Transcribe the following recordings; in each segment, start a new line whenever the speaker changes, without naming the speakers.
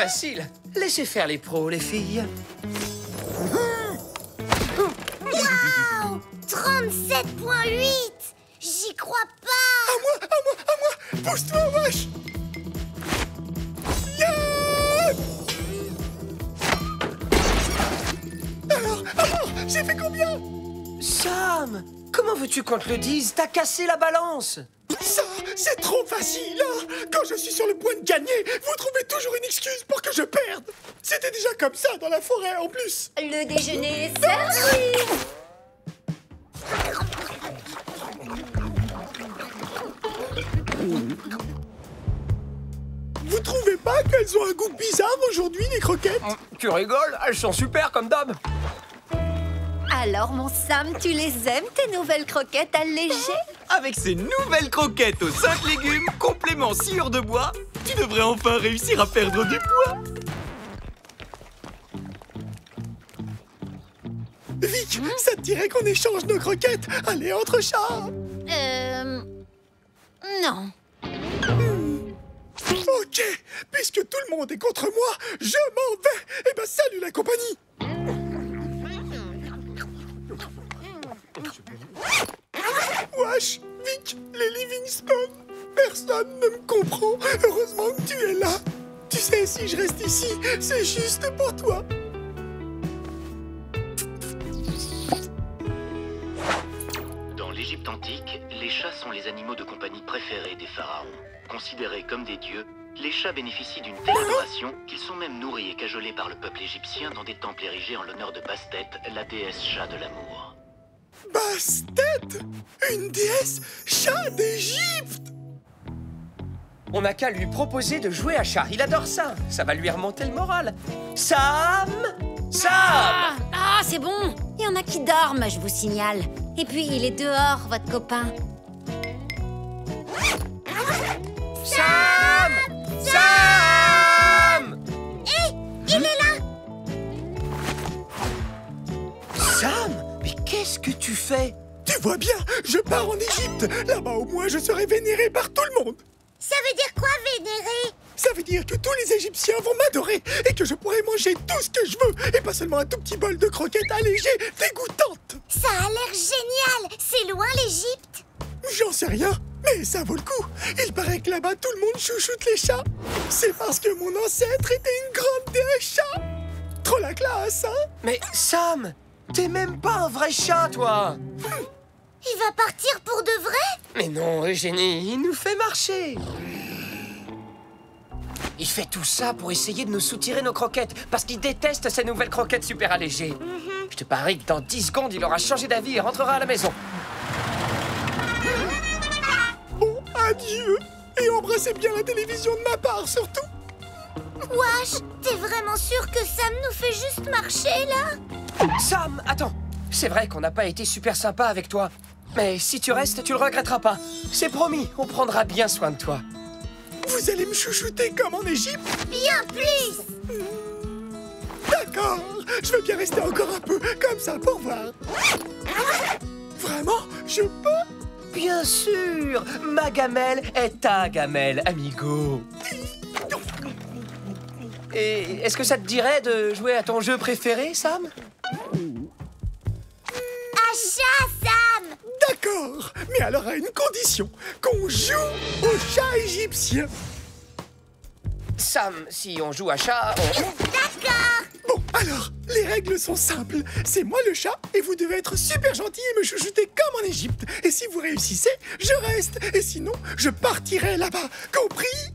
facile. Laissez faire les pros, les filles.
Waouh! 37,8! J'y crois pas!
À moi! Pousse-toi, Wash! Yeah! Alors, j'ai fait combien?
Sam, comment veux-tu qu'on te le dise? T'as cassé la balance.
Ça, c'est trop facile, hein. Quand je suis sur le point de gagner, vous trouvez toujours une excuse pour que je perde. C'était déjà comme ça dans la forêt, en plus.
Le déjeuner est servi!
Vous trouvez pas qu'elles ont un goût bizarre aujourd'hui, les croquettes?
Tu rigoles? Elles sont super comme d'hab.
Alors, mon Sam, tu les aimes, tes nouvelles croquettes allégées?
Avec ces nouvelles croquettes aux 5 légumes, complément sciure de bois, tu devrais enfin réussir à perdre du poids.
Vic, ça te dirait qu'on échange nos croquettes? Allez, entre chats!
Non.
Ok, puisque tout le monde est contre moi, je m'en vais! Eh ben, salut la compagnie! Wesh, Vic, les Livingstone, personne ne me comprend. Heureusement que tu es là. Tu sais, si je reste ici, c'est juste pour toi.
Dans l'Égypte antique, les chats sont les animaux de compagnie préférés des pharaons. Considérés comme des dieux, les chats bénéficient d'une telle adoration qu'ils sont même nourris et cajolés par le peuple égyptien dans des temples érigés en l'honneur de Bastet, la déesse chat de l'amour.
Bastet, une déesse chat d'Égypte.
On n'a qu'à lui proposer de jouer à chat. Il adore ça. Ça va lui remonter le moral. Sam! Sam!
C'est bon. Il y en a qui dorment, je vous signale. Et puis, il est dehors, votre copain.
Sam! Sam!
Hé, il est là.
Sam! Mais qu'est-ce que tu fais?
Tu vois bien, je pars en Égypte. Là-bas, au moins, je serai vénéré par tout le monde.
Ça veut dire quoi, vénérer?
Ça veut dire que tous les Égyptiens vont m'adorer et que je pourrai manger tout ce que je veux et pas seulement un tout petit bol de croquettes allégées, dégoûtantes.
Ça a l'air génial. C'est loin, l'Égypte?
J'en sais rien, mais ça vaut le coup. Il paraît que là-bas, tout le monde chouchoute les chats. C'est parce que mon ancêtre était une grande déesse chat. Trop la classe, hein?
Mais Sam, t'es même pas un vrai chat, toi!
Il va partir pour de vrai?
Mais non, Eugénie, il nous fait marcher. Il fait tout ça pour essayer de nous soutirer nos croquettes, parce qu'il déteste ces nouvelles croquettes super allégées. Je te parie que dans 10 secondes, il aura changé d'avis et rentrera à la maison.
Bon, adieu. Et embrassez bien la télévision de ma part, surtout.
Wesh, t'es vraiment sûr que Sam nous fait juste marcher, là?
Sam, attends. C'est vrai qu'on n'a pas été super sympa avec toi. Mais si tu restes, tu le regretteras pas. C'est promis, on prendra bien soin de toi.
Vous allez me chouchouter comme en Égypte?
Bien plus!
D'accord, je veux bien rester encore un peu, comme ça, pour voir. Vraiment, je peux?
Bien sûr, ma gamelle est ta gamelle, amigo. Et est-ce que ça te dirait de jouer à ton jeu préféré, Sam?
Chat, Sam!
D'accord, mais alors à une condition, qu'on joue au chat égyptien.
Sam, si on joue à chat, on...
D'accord!
Bon, alors, les règles sont simples. C'est moi le chat et vous devez être super gentil et me chouchouter comme en Égypte. Et si vous réussissez, je reste. Et sinon, je partirai là-bas. Compris?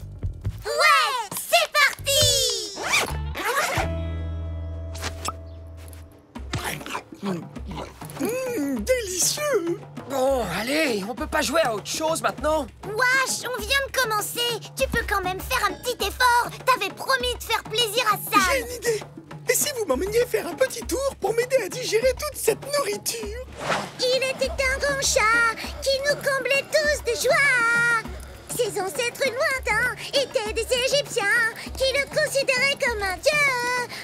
Ouais! C'est parti!
Délicieux!
Bon, allez, on peut pas jouer à autre chose maintenant?
Wesh, on vient de commencer. Tu peux quand même faire un petit effort. T'avais promis de faire plaisir à Sam.
J'ai une idée. Et si vous m'emmeniez faire un petit tour pour m'aider à digérer toute cette nourriture?
Il était un grand chat qui nous comblait tous de joie. Ses ancêtres lointains étaient des Égyptiens qui le considéraient comme un dieu.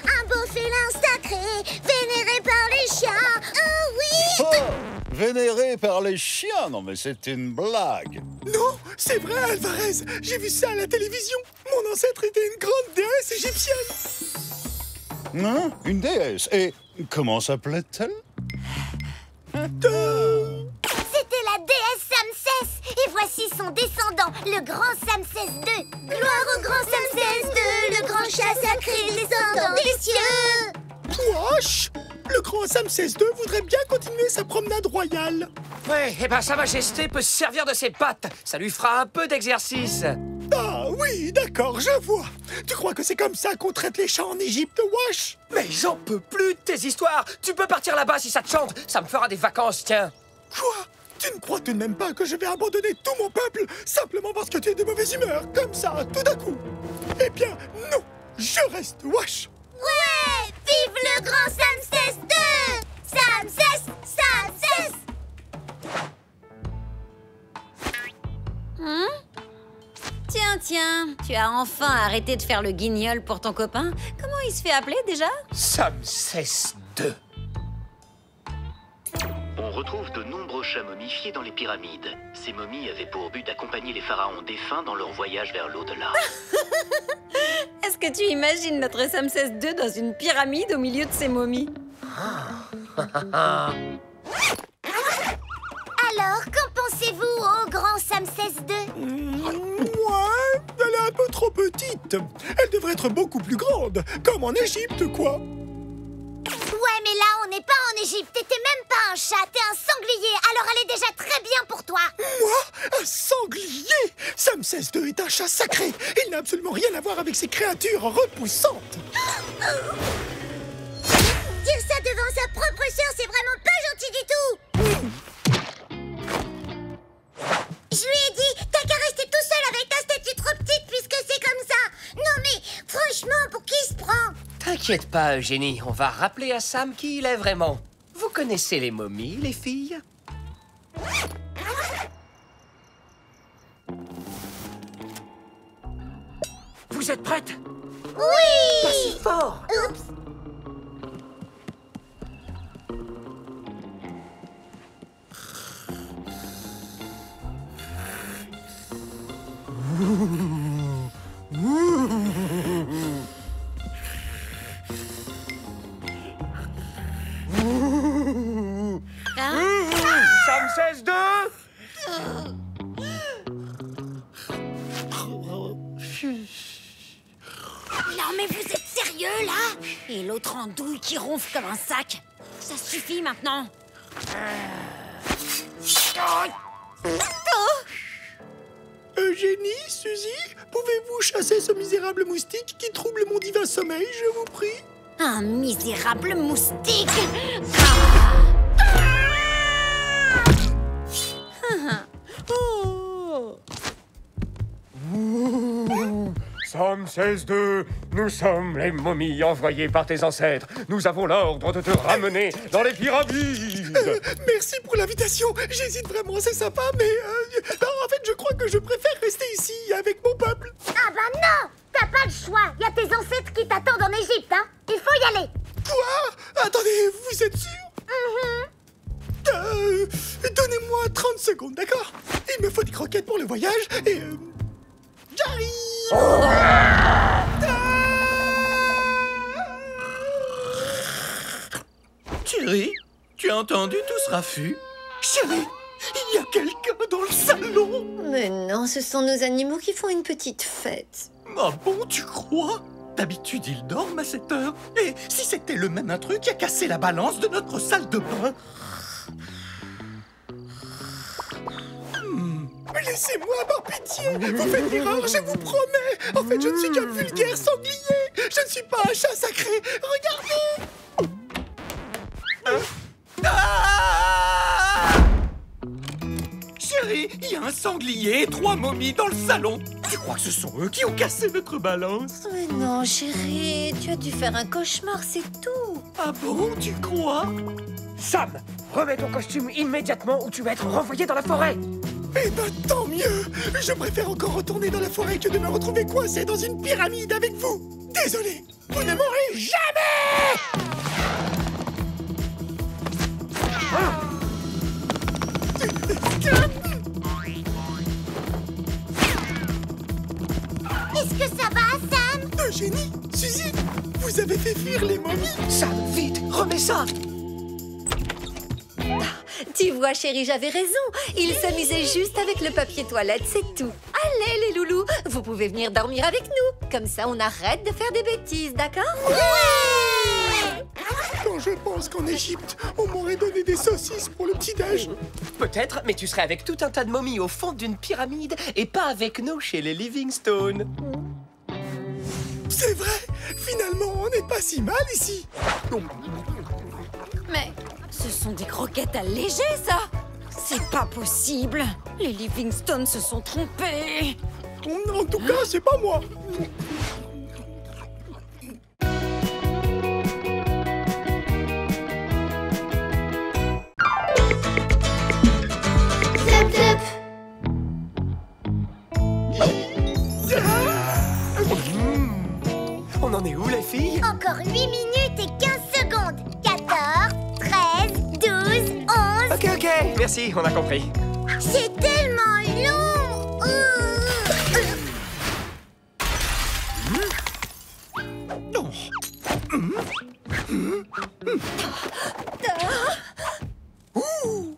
Un beau félin sacré, vénéré par les chiens. Oh oui!
Oh, vénéré par les chiens? Non mais c'est une blague.
Non, c'est vrai, Alvarez. J'ai vu ça à la télévision. Mon ancêtre était une grande déesse égyptienne.
Hein? Une déesse. Et comment s'appelait-elle?
C'était la déesse Samsès. Et voici son descendant, le grand Samsès II. Gloire au grand Samsès II, le grand chat sacré descendant des cieux.
Wesh! Le grand Samsès II voudrait bien continuer sa promenade royale.
Ouais, eh ben Sa Majesté peut se servir de ses pattes. Ça lui fera un peu d'exercice.
Ah oui, d'accord, je vois. Tu crois que c'est comme ça qu'on traite les chats en Égypte, wesh?
Mais j'en peux plus de tes histoires. Tu peux partir là-bas si ça te chante. Ça me fera des vacances, tiens.
Quoi? Tu ne crois tout de même pas que je vais abandonner tout mon peuple simplement parce que tu es de mauvaise humeur, comme ça, tout d'un coup? Eh bien, non, je reste, wesh.
Ouais! Vive le grand Samsès II! Samsès! Samsès!
Tiens, tu as enfin arrêté de faire le guignol pour ton copain. Comment il se fait appeler déjà?
Samsès II.
On retrouve de nombreux chats momifiés dans les pyramides. Ces momies avaient pour but d'accompagner les pharaons défunts dans leur voyage vers l'au-delà.
Est-ce que tu imagines notre Samsès II dans une pyramide au milieu de ses momies?
Alors, qu'en pensez-vous au grand Samsès II?
Moi, elle est un peu trop petite. Elle devrait être beaucoup plus grande, comme en Égypte, quoi.
Ouais, mais là, on n'est pas en Égypte. T'es même pas un chat, t'es un sanglier. Alors elle est déjà très bien pour toi.
Moi, un sanglier? Samsès II est un chat sacré. Il n'a absolument rien à voir avec ces créatures repoussantes.
Dire ça devant sa propre sœur, c'est vraiment pas gentil du tout. Je lui ai dit, t'as qu'à rester tout seul avec ta statue trop petite puisque c'est comme ça. Non mais, franchement, pour qui il se prend?
T'inquiète pas, Eugénie. On va rappeler à Sam qui il est vraiment. Vous connaissez les momies, les filles? Vous êtes prêtes?
Oui!
Pas si fort!
Oups!
Samsès II!
Non mais vous êtes sérieux là? Et l'autre en douille qui ronfle comme un sac. Ça suffit maintenant.
Eugénie, Suzy, pouvez-vous chasser ce misérable moustique qui trouble mon divin sommeil, je vous prie?
Un misérable moustique.
Samsès II, nous sommes les momies envoyées par tes ancêtres. Nous avons l'ordre de te ramener dans les pyramides.
Merci pour l'invitation. J'hésite vraiment, c'est sympa, mais... en fait, je crois que je préfère rester ici, avec mon peuple.
Ah bah non! T'as pas le choix. Y a tes ancêtres qui t'attendent en Égypte, hein? Il faut y aller.
Quoi? Attendez, vous êtes sûr? Donnez-moi 30 secondes, d'accord? Il me faut des croquettes pour le voyage, et... j'arrive!
Chérie, tu as entendu tout ce raffut?
Chérie, il y a quelqu'un dans le salon!
Mais non, ce sont nos animaux qui font une petite fête.
Ah bon, tu crois? D'habitude, ils dorment à cette heure. Et si c'était le même intrus qui a cassé la balance de notre salle de bain?
Laissez-moi avoir pitié! Vous faites l'erreur, je vous promets! En fait, je ne suis qu'un vulgaire sanglier! Je ne suis pas un chat sacré! Regardez!
Chérie, il y a un sanglier et 3 momies dans le salon. Tu crois que ce sont eux qui ont cassé notre balance?
Mais non, chérie, tu as dû faire un cauchemar, c'est tout.
Ah bon, tu crois?
Sam, remets ton costume immédiatement ou tu vas être renvoyé dans la forêt.
Eh ben, tant mieux! Je préfère encore retourner dans la forêt que de me retrouver coincé dans une pyramide avec vous! Désolé, vous ne m'aurez jamais!
Est-ce que ça va, Sam?
Eugénie, Suzy, vous avez fait fuir les momies.
Sam, vite, remets ça.
Tu vois, chérie, j'avais raison. Il s'amusait juste avec le papier toilette, c'est tout. Allez, les loulous, vous pouvez venir dormir avec nous. Comme ça, on arrête de faire des bêtises, d'accord?
Quand je pense qu'en Égypte, on m'aurait donné des saucisses pour le petit-déj.
Peut-être, mais tu serais avec tout un tas de momies au fond d'une pyramide et pas avec nous chez les Livingstone.
C'est vrai, finalement, on n'est pas si mal ici.
Mais ce sont des croquettes allégées, ça! C'est pas possible! Les Livingstone se sont trompés!
En tout cas, c'est pas moi.
On en est où, les filles?
Encore 8 minutes et 15 secondes. 14, 13, 12, 11...
Ok, merci, on a compris.
C'est tellement long.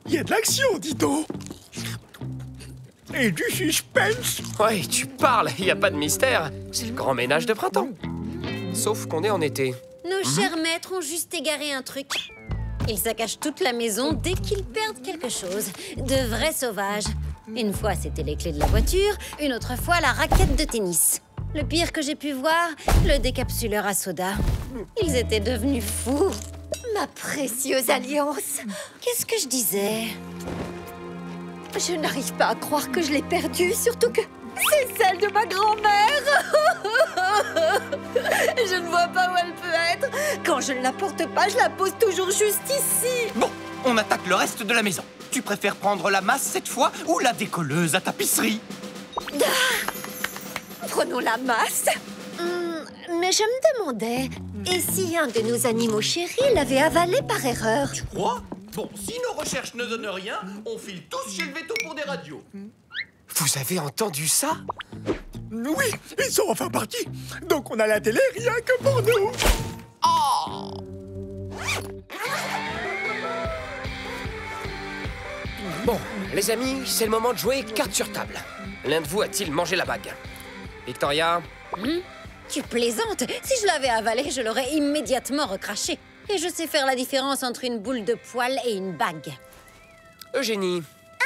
Il y a de l'action, dis-donc. Et du suspense.
Ouais, tu parles, il n'y a pas de mystère. C'est le grand ménage de printemps. Sauf qu'on est en été.
Nos chers maîtres ont juste égaré un truc. Ils saccagent toute la maison dès qu'ils perdent quelque chose. De vrais sauvages. Une fois, c'était les clés de la voiture. Une autre fois, la raquette de tennis. Le pire que j'ai pu voir, le décapsuleur à soda. Ils étaient devenus fous.
Ma précieuse alliance.
Qu'est-ce que je disais?
Je n'arrive pas à croire que je l'ai perdue, surtout que c'est celle de ma grand-mère. Je ne vois pas où elle peut être. Quand je ne la porte pas, je la pose toujours juste ici.
Bon, on attaque le reste de la maison. Tu préfères prendre la masse cette fois ou la décolleuse à tapisserie?
Prenons la masse. Mais je me demandais, et si un de nos animaux chéris l'avait avalé par erreur?
Tu crois? Bon, si nos recherches ne donnent rien, on file tous chez le veto pour des radios.
Vous avez entendu ça?
Oui, ils sont enfin partis. Donc on a la télé rien que pour nous.
Oh! Bon, les amis, c'est le moment de jouer carte sur table. L'un de vous a-t-il mangé la bague? Victoria?
Tu plaisantes? Si je l'avais avalé, je l'aurais immédiatement recraché. Et je sais faire la différence entre une boule de poil et une bague.
Eugénie?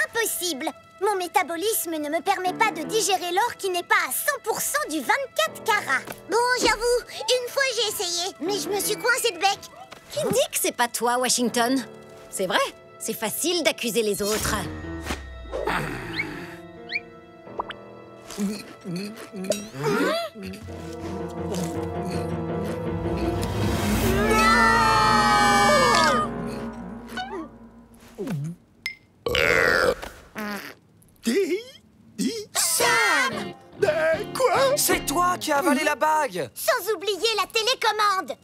Impossible. Mon métabolisme ne me permet pas de digérer l'or qui n'est pas à 100% du 24 carats. Bon, j'avoue, une fois j'ai essayé, mais je me suis coincée de bec.
Qui dit que c'est pas toi, Washington? C'est vrai, c'est facile d'accuser les autres.
Sam!
Quoi?
C'est toi qui as avalé la bague!
Sans oublier la télécommande.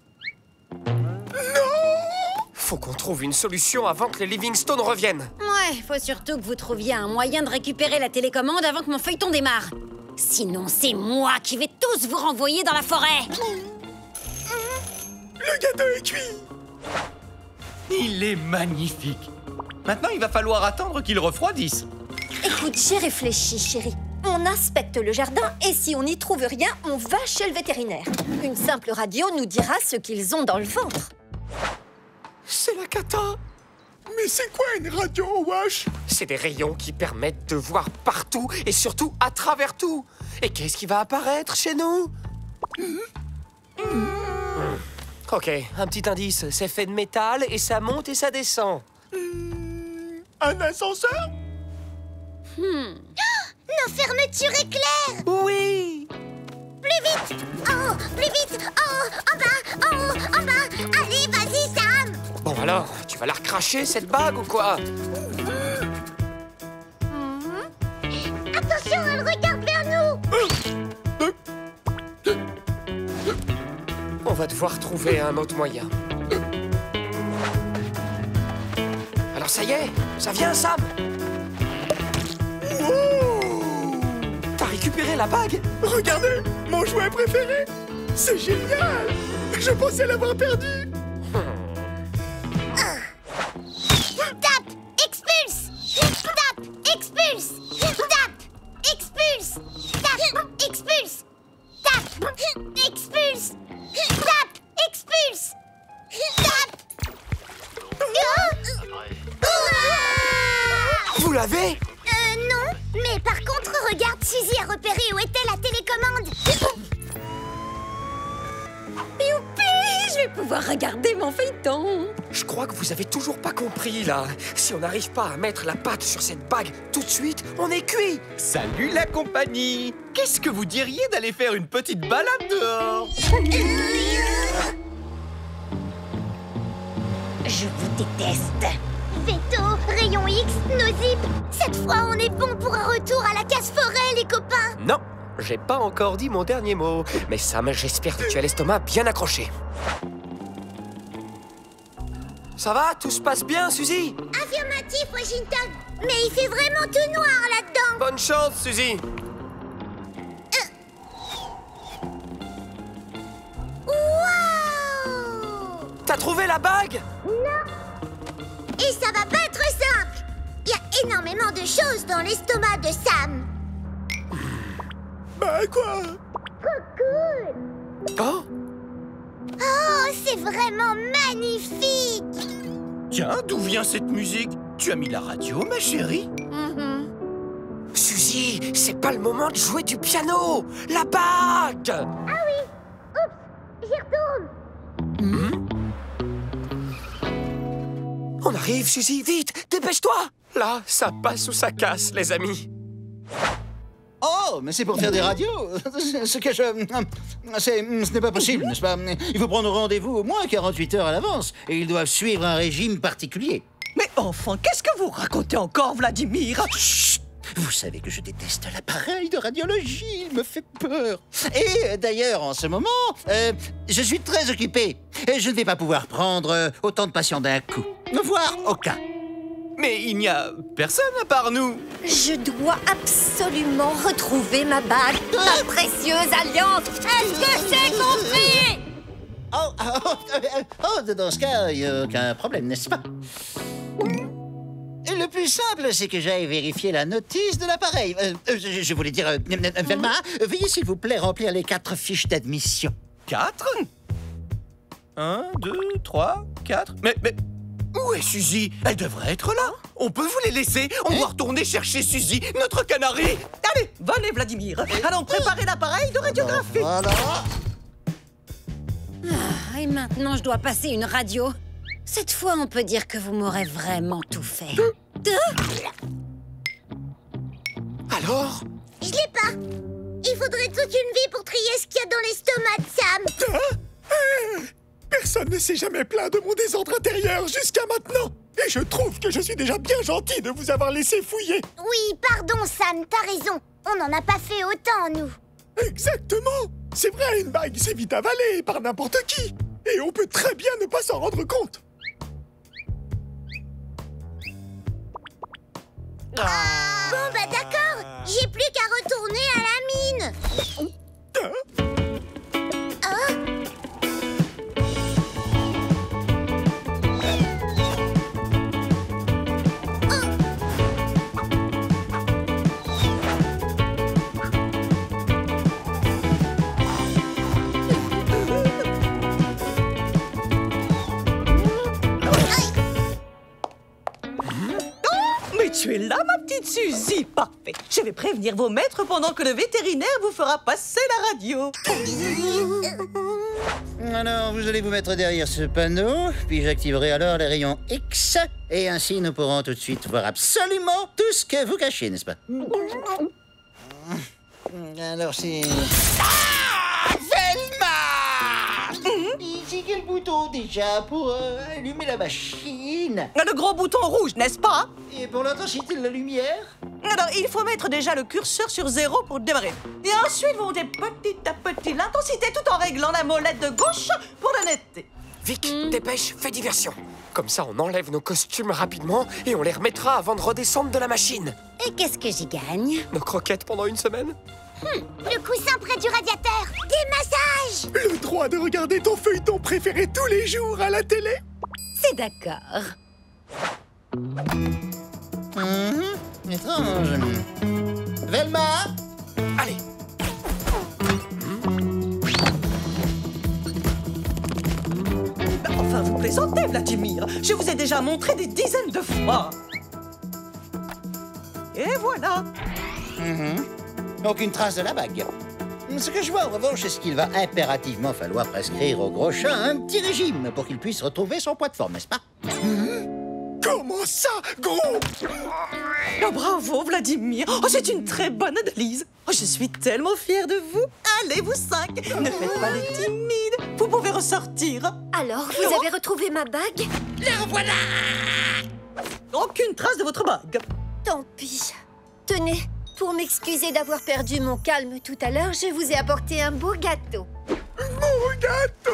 Faut qu'on trouve une solution avant que les Livingstone reviennent.
Ouais, faut surtout que vous trouviez un moyen de récupérer la télécommande avant que mon feuilleton démarre. Sinon, c'est moi qui vais tous vous renvoyer dans la forêt.
Le gâteau est cuit.
Il est magnifique. Maintenant, il va falloir attendre qu'il refroidisse.
Écoute, j'ai réfléchi, chérie. On inspecte le jardin et si on n'y trouve rien, on va chez le vétérinaire. Une simple radio nous dira ce qu'ils ont dans le ventre.
C'est la cata!
Mais c'est quoi une radio, Wash?
C'est des rayons qui permettent de voir partout et surtout à travers tout. Et qu'est-ce qui va apparaître chez nous? Ok, un petit indice. C'est fait de métal et ça monte et ça descend.
Un ascenseur?
Nos fermetures éclairent.
Oui!
Plus vite. En haut, plus vite. En haut, en bas, en haut, en bas. Allez, vas-y, Sam.
Bon alors, tu vas la recracher cette bague ou quoi?
Attention, elle regarde vers nous.
On va devoir trouver un autre moyen. Alors ça y est, ça vient, Sam!
Oh!
T'as récupéré la bague?
Regardez, mon jouet préféré. C'est génial! Je pensais l'avoir perdu!
Tape, expulse! Tape, expulse! Tape, expulse! Tape, expulse! Tape, expulse! Tape, expulse! Tape!
Vous l'avez?
Non, mais par contre, regarde, Suzy a repéré où était la télécommande.
Youpi! Je vais pouvoir regarder mon feuilleton.
Je crois que vous avez toujours pas compris, là. Si on n'arrive pas à mettre la patte sur cette bague tout de suite, on est cuit.
Salut la compagnie! Qu'est-ce que vous diriez d'aller faire une petite balade dehors?
Je vous déteste.
Veto, rayon X, nos zips. Cette fois, on est bon pour un retour à la casse-forêt, les copains.
Non, j'ai pas encore dit mon dernier mot. Mais Sam, j'espère que tu as l'estomac bien accroché. Ça va? Tout se passe bien, Suzy?
Affirmatif, Washington. Mais il fait vraiment tout noir là-dedans.
Bonne chance, Suzy.
Wow!
T'as trouvé la bague?
Et ça va pas être simple. Il y a énormément de choses dans l'estomac de Sam.
Bah quoi?
Cool.
Oh?
Oh, c'est vraiment magnifique.
Tiens, d'où vient cette musique? Tu as mis la radio, ma chérie?
Suzy, c'est pas le moment de jouer du piano. La bague!
Ah oui. Oups, j'y retourne.
On arrive, Suzy, vite, dépêche-toi! Là, ça passe ou ça casse, les amis.
Oh, mais c'est pour faire des radios. Ce que je... Ce n'est pas possible, n'est-ce pas? Il faut prendre rendez-vous au moins 48 heures à l'avance. Et ils doivent suivre un régime particulier.
Mais enfin, qu'est-ce que vous racontez encore, Vladimir?
Chut! Vous savez que je déteste l'appareil de radiologie, il me fait peur. Et d'ailleurs, en ce moment, je suis très occupé. Et je ne vais pas pouvoir prendre autant de patients d'un coup. Voire aucun.
Mais il n'y a personne à part nous.
Je dois absolument retrouver ma bague, ma précieuse alliance. Est-ce que c'est compris?
Dans ce cas, il n'y a aucun problème, n'est-ce pas? Le plus simple, c'est que j'aille vérifier la notice de l'appareil. Je voulais dire, Velma, veuillez s'il vous plaît remplir les 4 fiches d'admission.
4? 1, 2, 3, 4... Mais... Où est Suzy? Elle devrait être là. On peut vous les laisser? On doit retourner chercher Suzy, notre canari.
Allez, venez, Vladimir. Allons préparer l'appareil de radiographie.
Voilà.
Et maintenant, je dois passer une radio. Cette fois, on peut dire que vous m'aurez vraiment tout fait.
Alors?
Je l'ai pas. Il faudrait toute une vie pour trier ce qu'il y a dans l'estomac de Sam.
Personne ne s'est jamais plaint de mon désordre intérieur jusqu'à maintenant. Et je trouve que je suis déjà bien gentil de vous avoir laissé fouiller.
Oui, pardon, Sam, t'as raison. On n'en a pas fait autant, nous.
Exactement. C'est vrai, une bague, c'est vite avalé par n'importe qui. Et on peut très bien ne pas s'en rendre compte.
Bon, bah d'accord. J'ai plus qu'à retourner à la mine.
Tu es là, ma petite Suzy. Parfait. Je vais prévenir vos maîtres pendant que le vétérinaire vous fera passer la radio.
Alors, vous allez vous mettre derrière ce panneau, puis j'activerai alors les rayons X, et ainsi nous pourrons tout de suite voir absolument tout ce que vous cachez, n'est-ce pas? Alors, c'est... C'est quel bouton déjà pour allumer la machine?
Le gros bouton rouge, n'est-ce pas?
Et pour l'intensité de la lumière?
Alors, il faut mettre déjà le curseur sur 0 pour démarrer. Et ensuite, vous montez petit à petit l'intensité tout en réglant la molette de gauche pour la netteté.
Vic, dépêche, fais diversion. Comme ça, on enlève nos costumes rapidement et on les remettra avant de redescendre de la machine.
Et qu'est-ce que j'y gagne?
Nos croquettes pendant une semaine?
Le coussin près du radiateur. Des massages.
Le droit de regarder ton feuilleton préféré tous les jours à la télé.
C'est d'accord.
Étrange. Velma!
Allez.
Enfin, vous plaisantez, Vladimir. Je vous ai déjà montré des dizaines de fois. Et voilà.
Aucune trace de la bague. Ce que je vois en revanche, c'est ce qu'il va impérativement falloir prescrire au gros chat un petit régime pour qu'il puisse retrouver son poids de forme, n'est-ce pas?
Comment ça, gros?
Oh, bravo, Vladimir. Oh, c'est une très bonne analyse. Oh, je suis tellement fière de vous. Allez, vous 5, ne faites pas les timides. Vous pouvez ressortir.
Alors, vous avez retrouvé ma bague?
La voilà. Aucune trace de votre bague.
Tant pis. Tenez, pour m'excuser d'avoir perdu mon calme tout à l'heure, je vous ai apporté un beau gâteau.
Mon gâteau!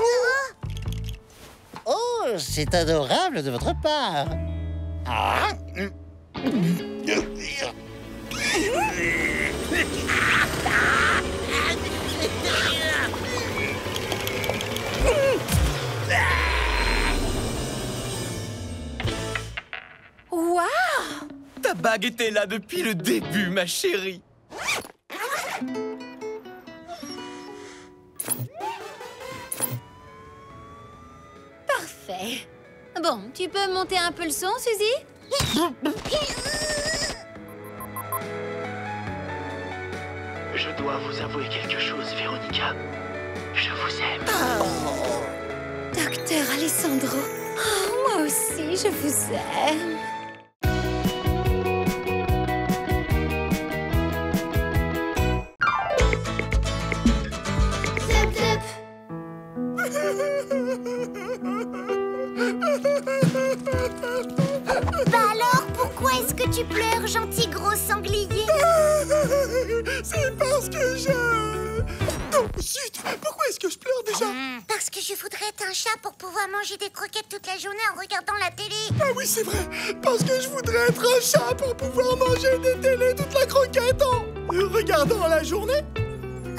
Oh, c'est adorable de votre part. Ah.
Waouh!
Ta bague était là depuis le début, ma chérie.
Parfait. Bon, tu peux monter un peu le son, Suzy?
Je dois vous avouer quelque chose, Véronica. Je vous aime.
Docteur Alessandro, oh, moi aussi, je vous aime.
Bah alors, pourquoi est-ce que tu pleures, gentil gros sanglier?
C'est parce que je... Oh, zut! Pourquoi est-ce que je pleure déjà?
Parce que je voudrais être un chat pour pouvoir manger des croquettes toute la journée en regardant la télé.
Ah oui, c'est vrai! Parce que je voudrais être un chat pour pouvoir manger des télés toute la croquette en regardant la journée.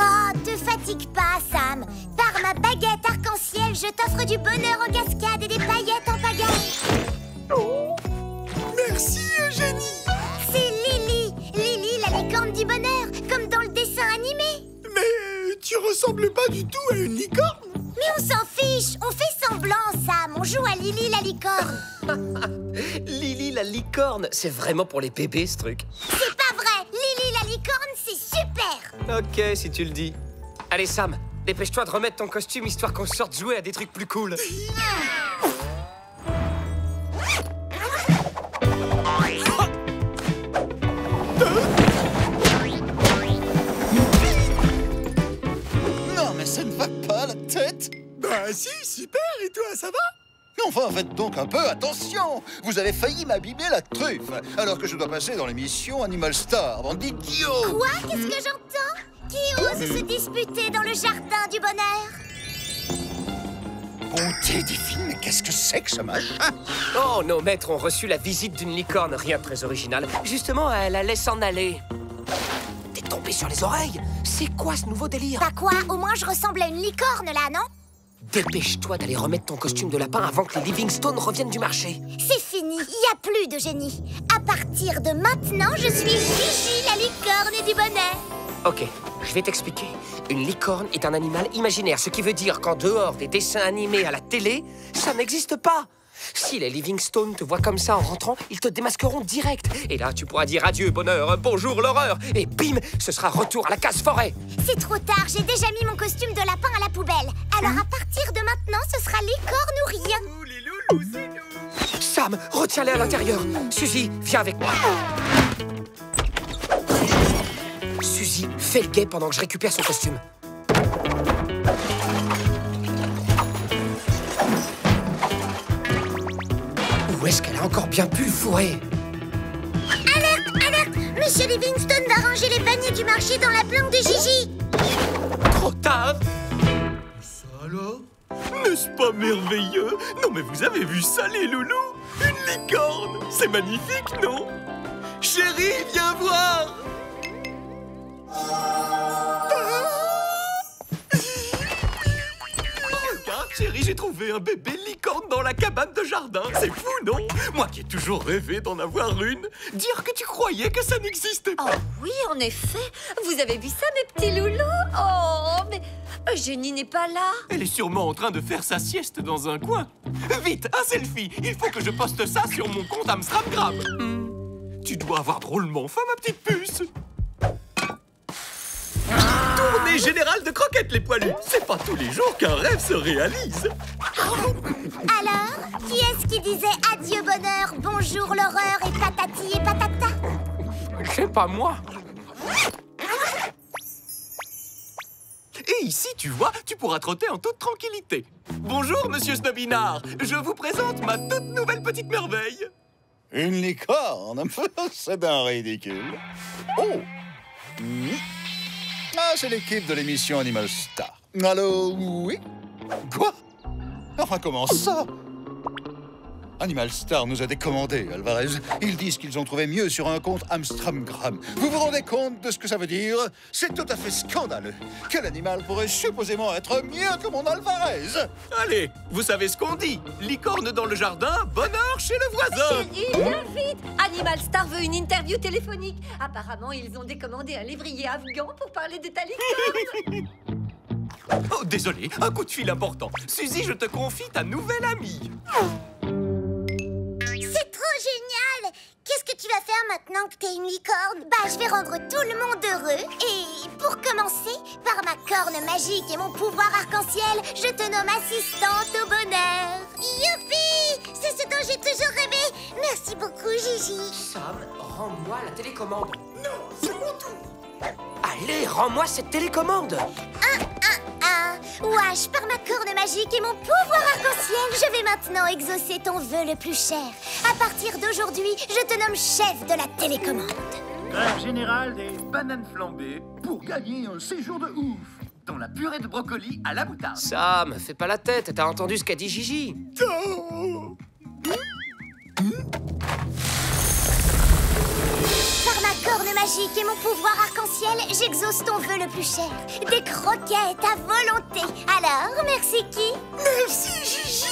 Oh, te fatigue pas, Sam. Par ma baguette arc-en-ciel, je t'offre du bonheur en cascade et des paillettes en pagaille.
Oh, merci, Eugénie.
C'est Lily. Lily, la licorne du bonheur, comme dans le dessin animé.
Mais tu ressembles pas du tout à une licorne.
Mais on s'en fiche, on fait semblant, Sam. On joue à Lily la licorne.
Lily la licorne, c'est vraiment pour les bébés ce truc.
C'est pas vrai. Lily la licorne, c'est super.
Ok, si tu le dis. Allez Sam, dépêche-toi de remettre ton costume histoire qu'on sorte jouer à des trucs plus cool.
Non, mais ça ne va pas, la tête.
Bah si, super. Et toi, ça va?
Enfin, faites donc un peu attention. Vous avez failli m'abîmer la truffe, alors que je dois passer dans l'émission Animal Star, bande d'idiots.
Quoi? Qu'est-ce que j'entends? Qui ose se disputer dans le jardin du bonheur?
Bonté divine, mais qu'est-ce que c'est que ce machin?
Oh, nos maîtres ont reçu la visite d'une licorne, rien de très original. Justement, elle la laisse en aller. T'es tombé sur les oreilles? C'est quoi ce nouveau délire?
Bah quoi? Au moins je ressemble à une licorne là, non?
Dépêche-toi d'aller remettre ton costume de lapin avant que les Livingstone reviennent du marché.
C'est fini, il n'y a plus de génie. À partir de maintenant, je suis Gigi, la licorne du bonheur.
Ok, je vais t'expliquer. Une licorne est un animal imaginaire, ce qui veut dire qu'en dehors des dessins animés à la télé, ça n'existe pas. Si les Livingstone te voient comme ça en rentrant, ils te démasqueront direct. Et là, tu pourras dire adieu, bonheur, bonjour, l'horreur. Et bim, ce sera retour à la case forêt.
C'est trop tard, j'ai déjà mis mon costume de lapin à la poubelle. Alors à partir de maintenant, ce sera licorne ou rien.
Ouh, les loulous, c'est nous.
Sam, retiens-les à l'intérieur. Suzy, viens avec moi. Suzy, fais le guet pendant que je récupère son costume. Où est-ce qu'elle a encore bien pu le fourrer?
Alerte, alerte! Monsieur Livingstone va ranger les paniers du marché dans la planque de Gigi.
Trop tard.
Ça alors? N'est-ce pas merveilleux? Non mais vous avez vu ça les loulous? Une licorne! C'est magnifique, non? Chérie, viens voir! Chérie, j'ai trouvé un bébé licorne dans la cabane de jardin. C'est fou, non? Moi qui ai toujours rêvé d'en avoir une. Dire que tu croyais que ça n'existait pas.
Oh oui, en effet. Vous avez vu ça, mes petits loulous? Oh, mais Eugénie n'est pas là.
Elle est sûrement en train de faire sa sieste dans un coin. Vite, un selfie. Il faut que je poste ça sur mon compte Amstramgram. Tu dois avoir drôlement faim, ma petite puce. Tournée générale de croquettes, les poilus. C'est pas tous les jours qu'un rêve se réalise.
Alors, qui est-ce qui disait adieu bonheur, bonjour l'horreur et patati et patata?
C'est pas moi.
Et ici, tu vois, tu pourras trotter en toute tranquillité. Bonjour, monsieur Snobinard. Je vous présente ma toute nouvelle petite merveille.
Une licorne? C'est bien ridicule. Oh! Ah, c'est l'équipe de l'émission Animal Star. Allô, oui? Quoi? Enfin, comment ça? Animal Star nous a décommandé, Alvarez. Ils disent qu'ils ont trouvé mieux sur un compte Amstramgram. Vous vous rendez compte de ce que ça veut dire? C'est tout à fait scandaleux. Quel animal pourrait supposément être mieux que mon Alvarez?
Allez, vous savez ce qu'on dit. Licorne dans le jardin, bonheur chez le voisin.
Chérie, viens vite. Animal Star veut une interview téléphonique. Apparemment, ils ont décommandé un lévrier afghan pour parler de ta licorne.
Oh, désolé, un coup de fil important. Suzy, je te confie ta nouvelle amie.
C'est trop génial! Qu'est-ce que tu vas faire maintenant que t'es une licorne? Bah, je vais rendre tout le monde heureux. Et pour commencer, par ma corne magique et mon pouvoir arc-en-ciel, je te nomme assistante au bonheur. Youpi! C'est ce dont j'ai toujours rêvé. Merci beaucoup, Gigi.
Sam, rends-moi la télécommande.
Non, c'est mon tour.
Allez, rends-moi cette télécommande.
Wesh, par ma corne magique et mon pouvoir arc-en-ciel, je vais maintenant exaucer ton vœu le plus cher. À partir d'aujourd'hui, je te nomme chef de la télécommande.
Grève générale des bananes flambées pour gagner un séjour de ouf dans la purée de brocoli à la moutarde.
Sam, fais pas la tête, t'as entendu ce qu'a dit Gigi?
Oh.
Par ma corne magique et mon pouvoir arc-en-ciel, j'exauce ton vœu le plus cher. Des croquettes à volonté. Alors, merci qui?
Merci, Gigi.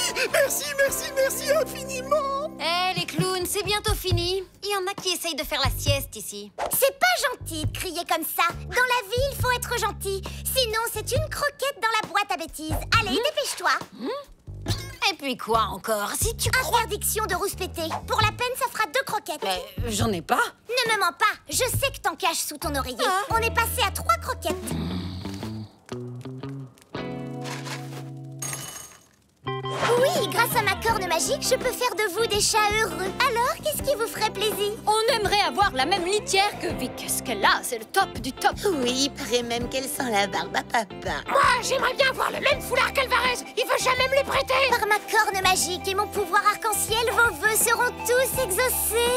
Merci infiniment.
Les clowns, c'est bientôt fini. Il y en a qui essayent de faire la sieste ici.
C'est pas gentil de crier comme ça. Dans la vie, il faut être gentil. Sinon, c'est une croquette dans la boîte à bêtises. Allez, dépêche-toi.
Et puis quoi encore? Si tu crois...
Interdiction de rouspéter. Pour la peine, ça fera 2 croquettes.
J'en ai pas.
Ne me mens pas. Je sais que t'en caches sous ton oreiller. On est passé à 3 croquettes. Oui, grâce à ma corne magique, je peux faire de vous des chats heureux. Alors, qu'est-ce qui vous ferait plaisir?
On aimerait avoir la même litière que Vic. Qu'est-ce qu'elle a? C'est le top du top.
Oui, il paraît même qu'elle sent la barbe à papa.
Moi, j'aimerais bien avoir le même foulard qu'Alvarez. Il veut jamais me les prêter.
Par ma corne magique et mon pouvoir arc-en-ciel, vos vœux seront tous exaucés.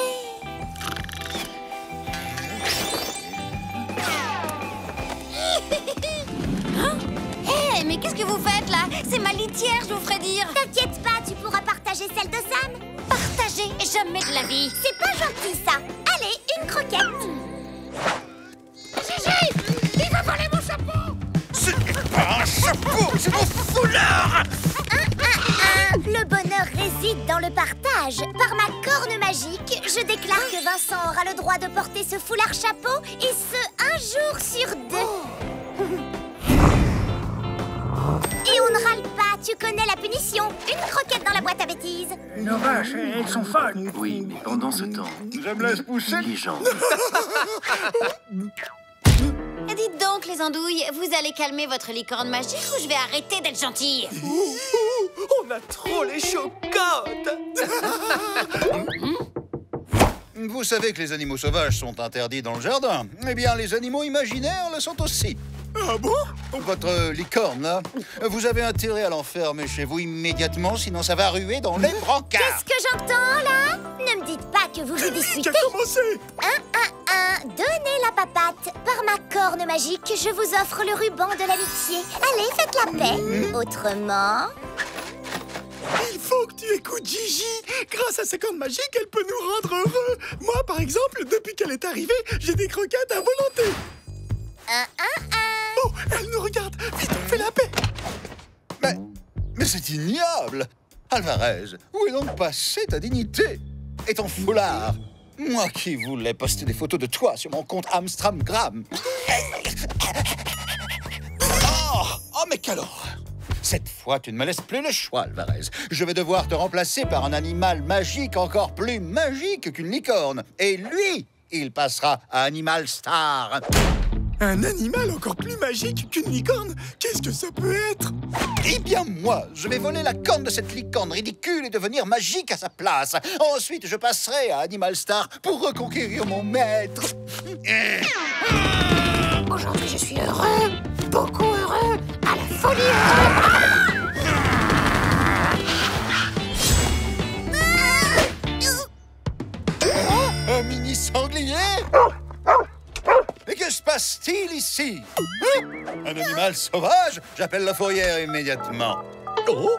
Hé, mais qu'est-ce que vous faites là? C'est ma litière, je vous ferai dire.
T'inquiète pas, tu pourras partager celle de Sam.
Partager? Jamais de la vie.
C'est pas gentil, ça. Allez, une croquette.
Gigi, il va voler mon chapeau.
Ce n'est pas un chapeau, c'est mon foulard!
Le bonheur réside dans le partage. Par ma corne magique, je déclare que Vincent aura le droit de porter ce foulard chapeau, et ce, 1 jour sur 2. Et on ne râle pas, tu connais la punition. Une croquette dans la boîte à bêtises.
Nos vaches, elles sont folles. Oui, mais pendant ce temps,
Je me laisse pousser.
les gens...
Dites donc, les andouilles, vous allez calmer votre licorne magique ou je vais arrêter d'être gentille?
On a trop les chocottes.
Vous savez que les animaux sauvages sont interdits dans le jardin. Eh bien, les animaux imaginaires le sont aussi.
Ah bon?
Votre licorne, là, vous avez intérêt à l'enfermer chez vous immédiatement, sinon ça va ruer dans les brancards.
Qu'est-ce que j'entends, là? Ne me dites pas que vous vous disputez.
Qui a commencé?
Donnez la papate. Par ma corne magique, je vous offre le ruban de l'amitié. Allez, faites la paix. Autrement...
Il faut que tu écoutes Gigi. Grâce à sa corne magique, elle peut nous rendre heureux. Moi, par exemple, depuis qu'elle est arrivée, j'ai des croquettes à volonté. Oh, elle nous regarde. Vite, on fait la paix.
Mais c'est ignoble! Alvarez, où est donc passée ta dignité? Et ton foulard? Moi qui voulais poster des photos de toi sur mon compte Amstramgram. Oh, mais quelle horreur! Cette fois, tu ne me laisses plus le choix, Alvarez. Je vais devoir te remplacer par un animal magique encore plus magique qu'une licorne. Et lui, il passera à Animal Star.
Un animal encore plus magique qu'une licorne? Qu'est-ce que ça peut être?
Eh bien, moi, je vais voler la corne de cette licorne ridicule et devenir magique à sa place. Ensuite, je passerai à Animal Star pour reconquérir mon maître.
Aujourd'hui, je suis heureux, beaucoup heureux, à la folie heureux.
Un mini sanglier? Mais que se passe-t-il ici? Un animal sauvage? J'appelle la fourrière immédiatement. Oh?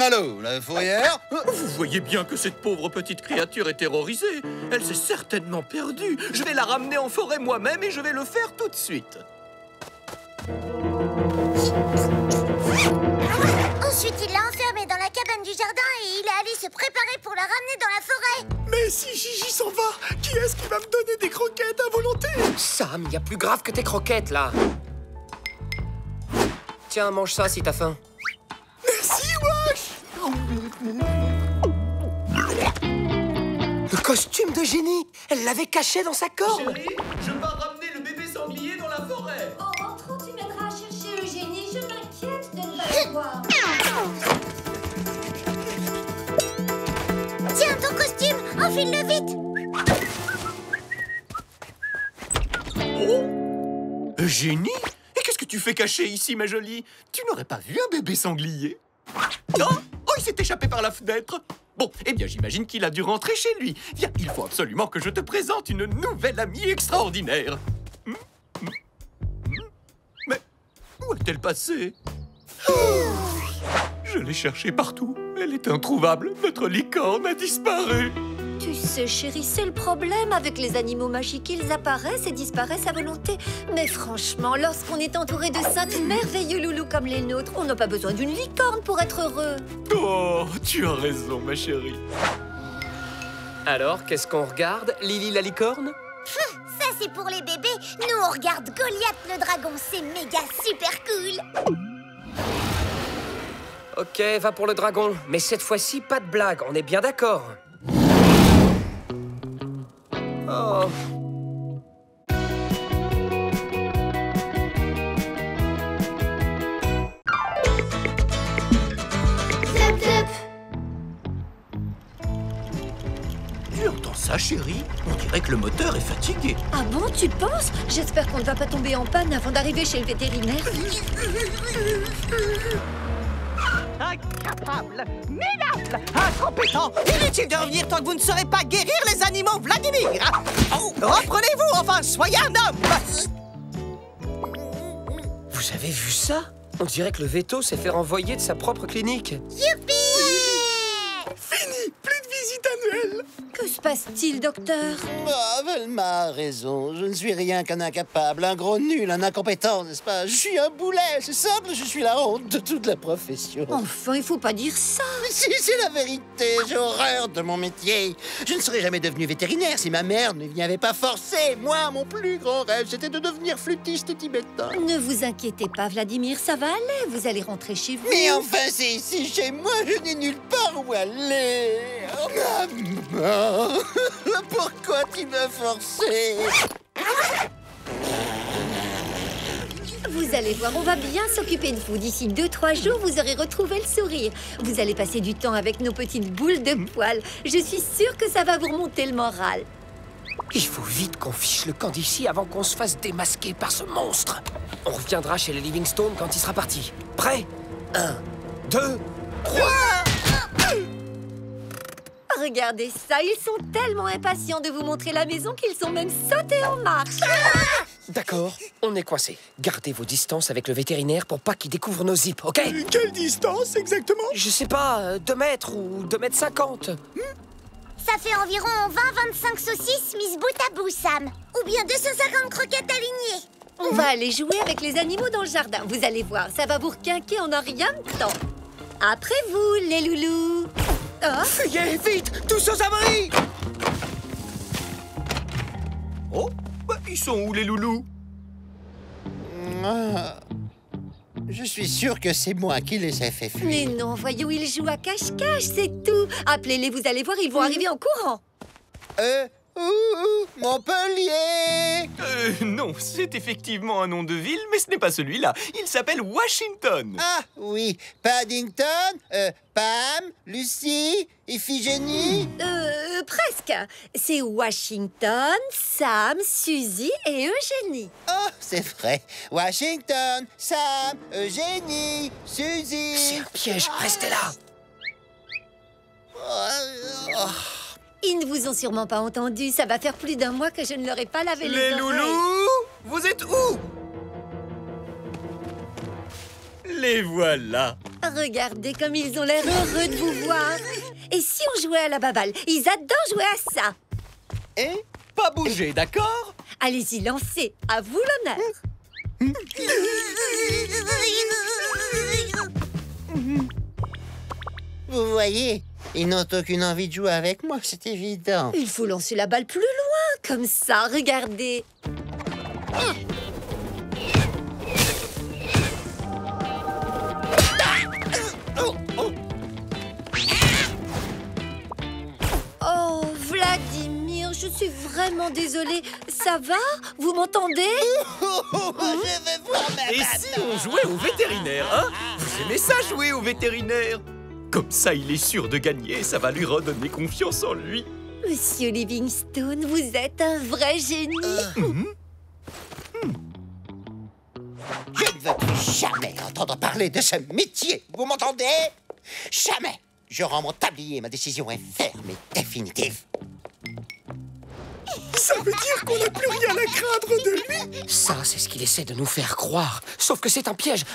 Allô, la fourrière?
Vous voyez bien que cette pauvre petite créature est terrorisée. Elle s'est certainement perdue. Je vais la ramener en forêt moi-même et je vais le faire tout de suite.
Ensuite, il l'a enfermée dans la cabane du jardin et il est allé se préparer pour la ramener dans la forêt.
Mais si Gigi s'en va, qui est-ce qui va me donner des croquettes à volonté?
Sam, il y a plus grave que tes croquettes, là. Tiens, mange ça si t'as faim.
Merci, Wash.
Le costume de génie, elle l'avait caché dans sa corde.
Chérie, je pars ramener le bébé sanglier dans la forêt.
En rentrant, tu m'aideras à chercher Eugénie. Je m'inquiète de ne pas le voir.
Tiens, ton costume, enfile-le vite.
Oh, Eugénie? Et qu'est-ce que tu fais caché ici, ma jolie? Tu n'aurais pas vu un bébé sanglier? Non? Oh, il s'est échappé par la fenêtre. Bon, eh bien, j'imagine qu'il a dû rentrer chez lui. Viens, il faut absolument que je te présente une nouvelle amie extraordinaire. Mais où est-elle passée? Je l'ai cherchée partout. Elle est introuvable. Notre licorne a disparu.
Tu sais, chérie, c'est le problème avec les animaux magiques. Ils apparaissent et disparaissent à volonté. Mais franchement, lorsqu'on est entouré de cinq merveilleux loulous comme les nôtres, on n'a pas besoin d'une licorne pour être heureux.
Oh, tu as raison, ma chérie.
Alors, qu'est-ce qu'on regarde, Lily la licorne?
Ça, c'est pour les bébés. Nous, on regarde Goliath le dragon. C'est méga super cool.
Ok, va pour le dragon. Mais cette fois-ci, pas de blague, on est bien d'accord. Oh.
Tu entends ça, chérie? On dirait que le moteur est fatigué.
Ah bon, tu penses? J'espère qu'on ne va pas tomber en panne avant d'arriver chez le vétérinaire.
Incapable, minable, incompétent. Inutile de revenir tant que vous ne saurez pas guérir les animaux, Vladimir. Oh, reprenez-vous, enfin, soyez un homme.
Vous avez vu ça? On dirait que le veto s'est fait renvoyer de sa propre clinique.
Youpi!
Fini, plus de visite annuelle.
Que se passe-t-il, docteur?
Ah, Velma a raison. Je ne suis rien qu'un incapable, un gros nul, un incompétent, n'est-ce pas? Je suis un boulet, c'est simple, je suis la honte de toute la profession.
Enfin, il faut pas dire ça.
Mais si, c'est la vérité, j'ai horreur de mon métier. Je ne serais jamais devenu vétérinaire si ma mère ne m'y avait pas forcé. Moi, mon plus grand rêve, c'était de devenir flûtiste tibétain.
Ne vous inquiétez pas, Vladimir, ça va aller. Vous allez rentrer chez vous.
Mais enfin, c'est ici chez moi, je n'ai nulle part où aller. Oh, maman. Pourquoi tu m'as forcé?
Vous allez voir, on va bien s'occuper de vous. D'ici 2-3 jours, vous aurez retrouvé le sourire. Vous allez passer du temps avec nos petites boules de poils. Je suis sûre que ça va vous remonter le moral.
Il faut vite qu'on fiche le camp d'ici avant qu'on se fasse démasquer par ce monstre. On reviendra chez les Livingstone quand il sera parti. Prêt? 1, 2, 3...
Regardez ça, ils sont tellement impatients de vous montrer la maison qu'ils sont même sautés en marche.
D'accord, on est coincé. Gardez vos distances avec le vétérinaire pour pas qu'il découvre nos zips, ok?
Quelle distance exactement?
Je sais pas, 2 mètres ou 2 mètres 50.
Ça fait environ 20-25 saucisses mises bout à bout, Sam. Ou bien 250 croquettes alignées.
On va aller jouer avec les animaux dans le jardin. Vous allez voir, ça va vous requinquer en un rien de temps. Après vous, les loulous. Oh.
Fuyez, vite, tous aux abris!
Oh, bah, ils sont où les loulous?
Je suis sûr que c'est moi qui les ai fait fuir.
Mais non, voyons, ils jouent à cache-cache, c'est tout. Appelez-les, vous allez voir, ils vont arriver en courant.
Montpellier!
Non, c'est effectivement un nom de ville, mais ce n'est pas celui-là. Il s'appelle Washington.
Ah oui, Paddington, Pam, Lucie, Iphigénie.
Presque. C'est Washington, Sam, Suzy et Eugénie.
Oh, c'est vrai. Washington, Sam, Eugénie, Suzy.
C'est un piège, restez là!
Ils ne vous ont sûrement pas entendu. Ça va faire plus d'un mois que je ne leur ai pas lavé les oreilles.
loulous, vous êtes où? Les voilà.
Regardez comme ils ont l'air heureux de vous voir. Et si on jouait à la baballe? Ils adorent jouer à ça.
Et pas bouger, d'accord?
Allez-y, lancez. À vous l'honneur.
Vous voyez, ils n'ont aucune envie de jouer avec moi, c'est évident.
Il faut lancer la balle plus loin, comme ça, regardez. Oh, Vladimir, je suis vraiment désolée. Ça va? Vous m'entendez?
Je vais voir ma
Et si on jouait au vétérinaire, hein? Vous aimez ça, jouer au vétérinaire? Comme ça, il est sûr de gagner, ça va lui redonner confiance en lui.
Monsieur Livingstone, vous êtes un vrai génie.
Je ne veux plus jamais entendre parler de ce métier. Vous m'entendez? Jamais. Je rends mon tablier. Ma décision est ferme et définitive.
Ça veut dire qu'on n'a plus rien à craindre de lui?
Ça, c'est ce qu'il essaie de nous faire croire. Sauf que c'est un piège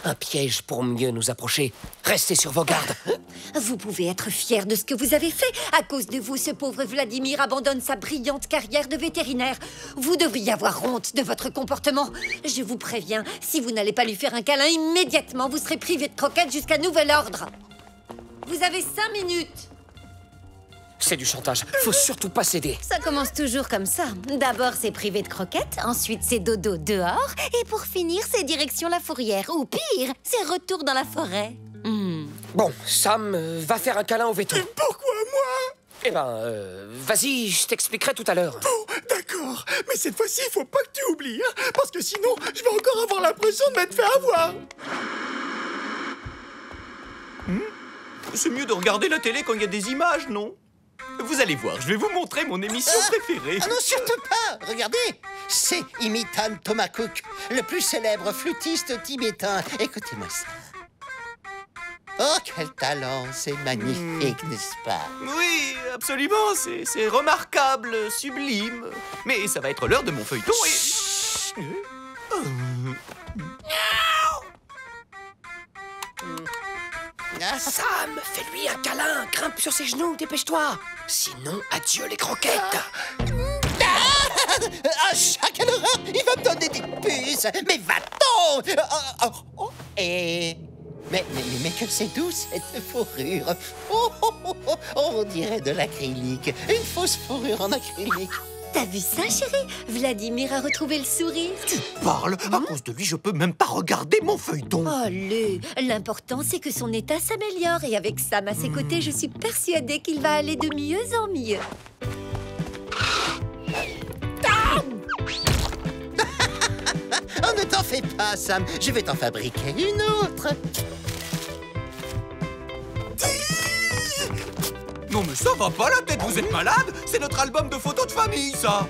pour mieux nous approcher. Restez sur vos gardes.
Vous pouvez être fier de ce que vous avez fait. À cause de vous, ce pauvre Vladimir abandonne sa brillante carrière de vétérinaire. Vous devriez avoir honte de votre comportement. Je vous préviens, si vous n'allez pas lui faire un câlin immédiatement, vous serez privé de croquettes jusqu'à nouvel ordre. Vous avez 5 minutes.
C'est du chantage. Faut surtout pas céder.
Ça commence toujours comme ça. D'abord, c'est privé de croquettes, ensuite, c'est dodo dehors, et pour finir, c'est direction la fourrière. Ou pire, c'est retour dans la forêt.
Bon, Sam, va faire un câlin au veto.
Pourquoi moi?
Eh ben, vas-y, je t'expliquerai tout à l'heure.
Bon, d'accord. Mais cette fois-ci, il faut pas que tu oublies, hein, parce que sinon, je vais encore avoir l'impression de m'être fait avoir.
C'est mieux de regarder la télé quand il y a des images, non? Vous allez voir, je vais vous montrer mon émission préférée.
Ah non, surtout pas. Regardez, c'est Imitan Tomacook, le plus célèbre flûtiste tibétain. Écoutez-moi ça. Oh, quel talent, c'est magnifique, n'est-ce pas?
Oui, absolument, c'est remarquable, sublime. Mais ça va être l'heure de mon feuilleton et...
Sam, fais-lui un câlin. Grimpe sur ses genoux, dépêche-toi. Sinon, adieu les croquettes.
Ah, quelle horreur! Il va me donner des puces! Mais va-t'en! Mais que c'est doux, cette fourrure! On dirait de l'acrylique. Une fausse fourrure en acrylique.
T'as vu ça, chérie? Vladimir a retrouvé le sourire.
Tu parles? À cause de lui, je peux même pas regarder mon feuilleton.
Allez, l'important, c'est que son état s'améliore. Et avec Sam à ses côtés, je suis persuadée qu'il va aller de mieux en mieux.
Oh, ne t'en fais pas, Sam. Je vais t'en fabriquer une autre.
Non mais ça va pas la tête, vous êtes malade? C'est notre album de photos de famille, ça.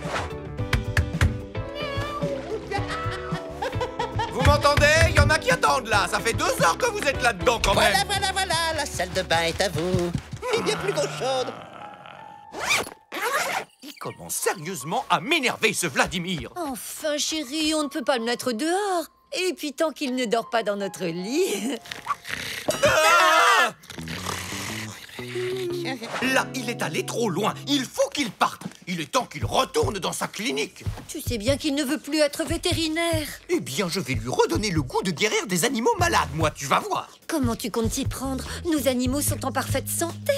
Vous m'entendez? Il y en a qui attendent là. Ça fait 2 heures que vous êtes là-dedans quand même.
Voilà. La salle de bain est à vous. Il n'y a plus d'eau chaude.
Il commence sérieusement à m'énerver, ce Vladimir.
Enfin, chérie, on ne peut pas le mettre dehors. Et puis, tant qu'il ne dort pas dans notre lit...
Là, il est allé trop loin. Il faut qu'il parte. Il est temps qu'il retourne dans sa clinique.
Tu sais bien qu'il ne veut plus être vétérinaire.
Eh bien, je vais lui redonner le goût de guérir des animaux malades, moi, tu vas voir.
Comment tu comptes t'y prendre? Nos animaux sont en parfaite santé.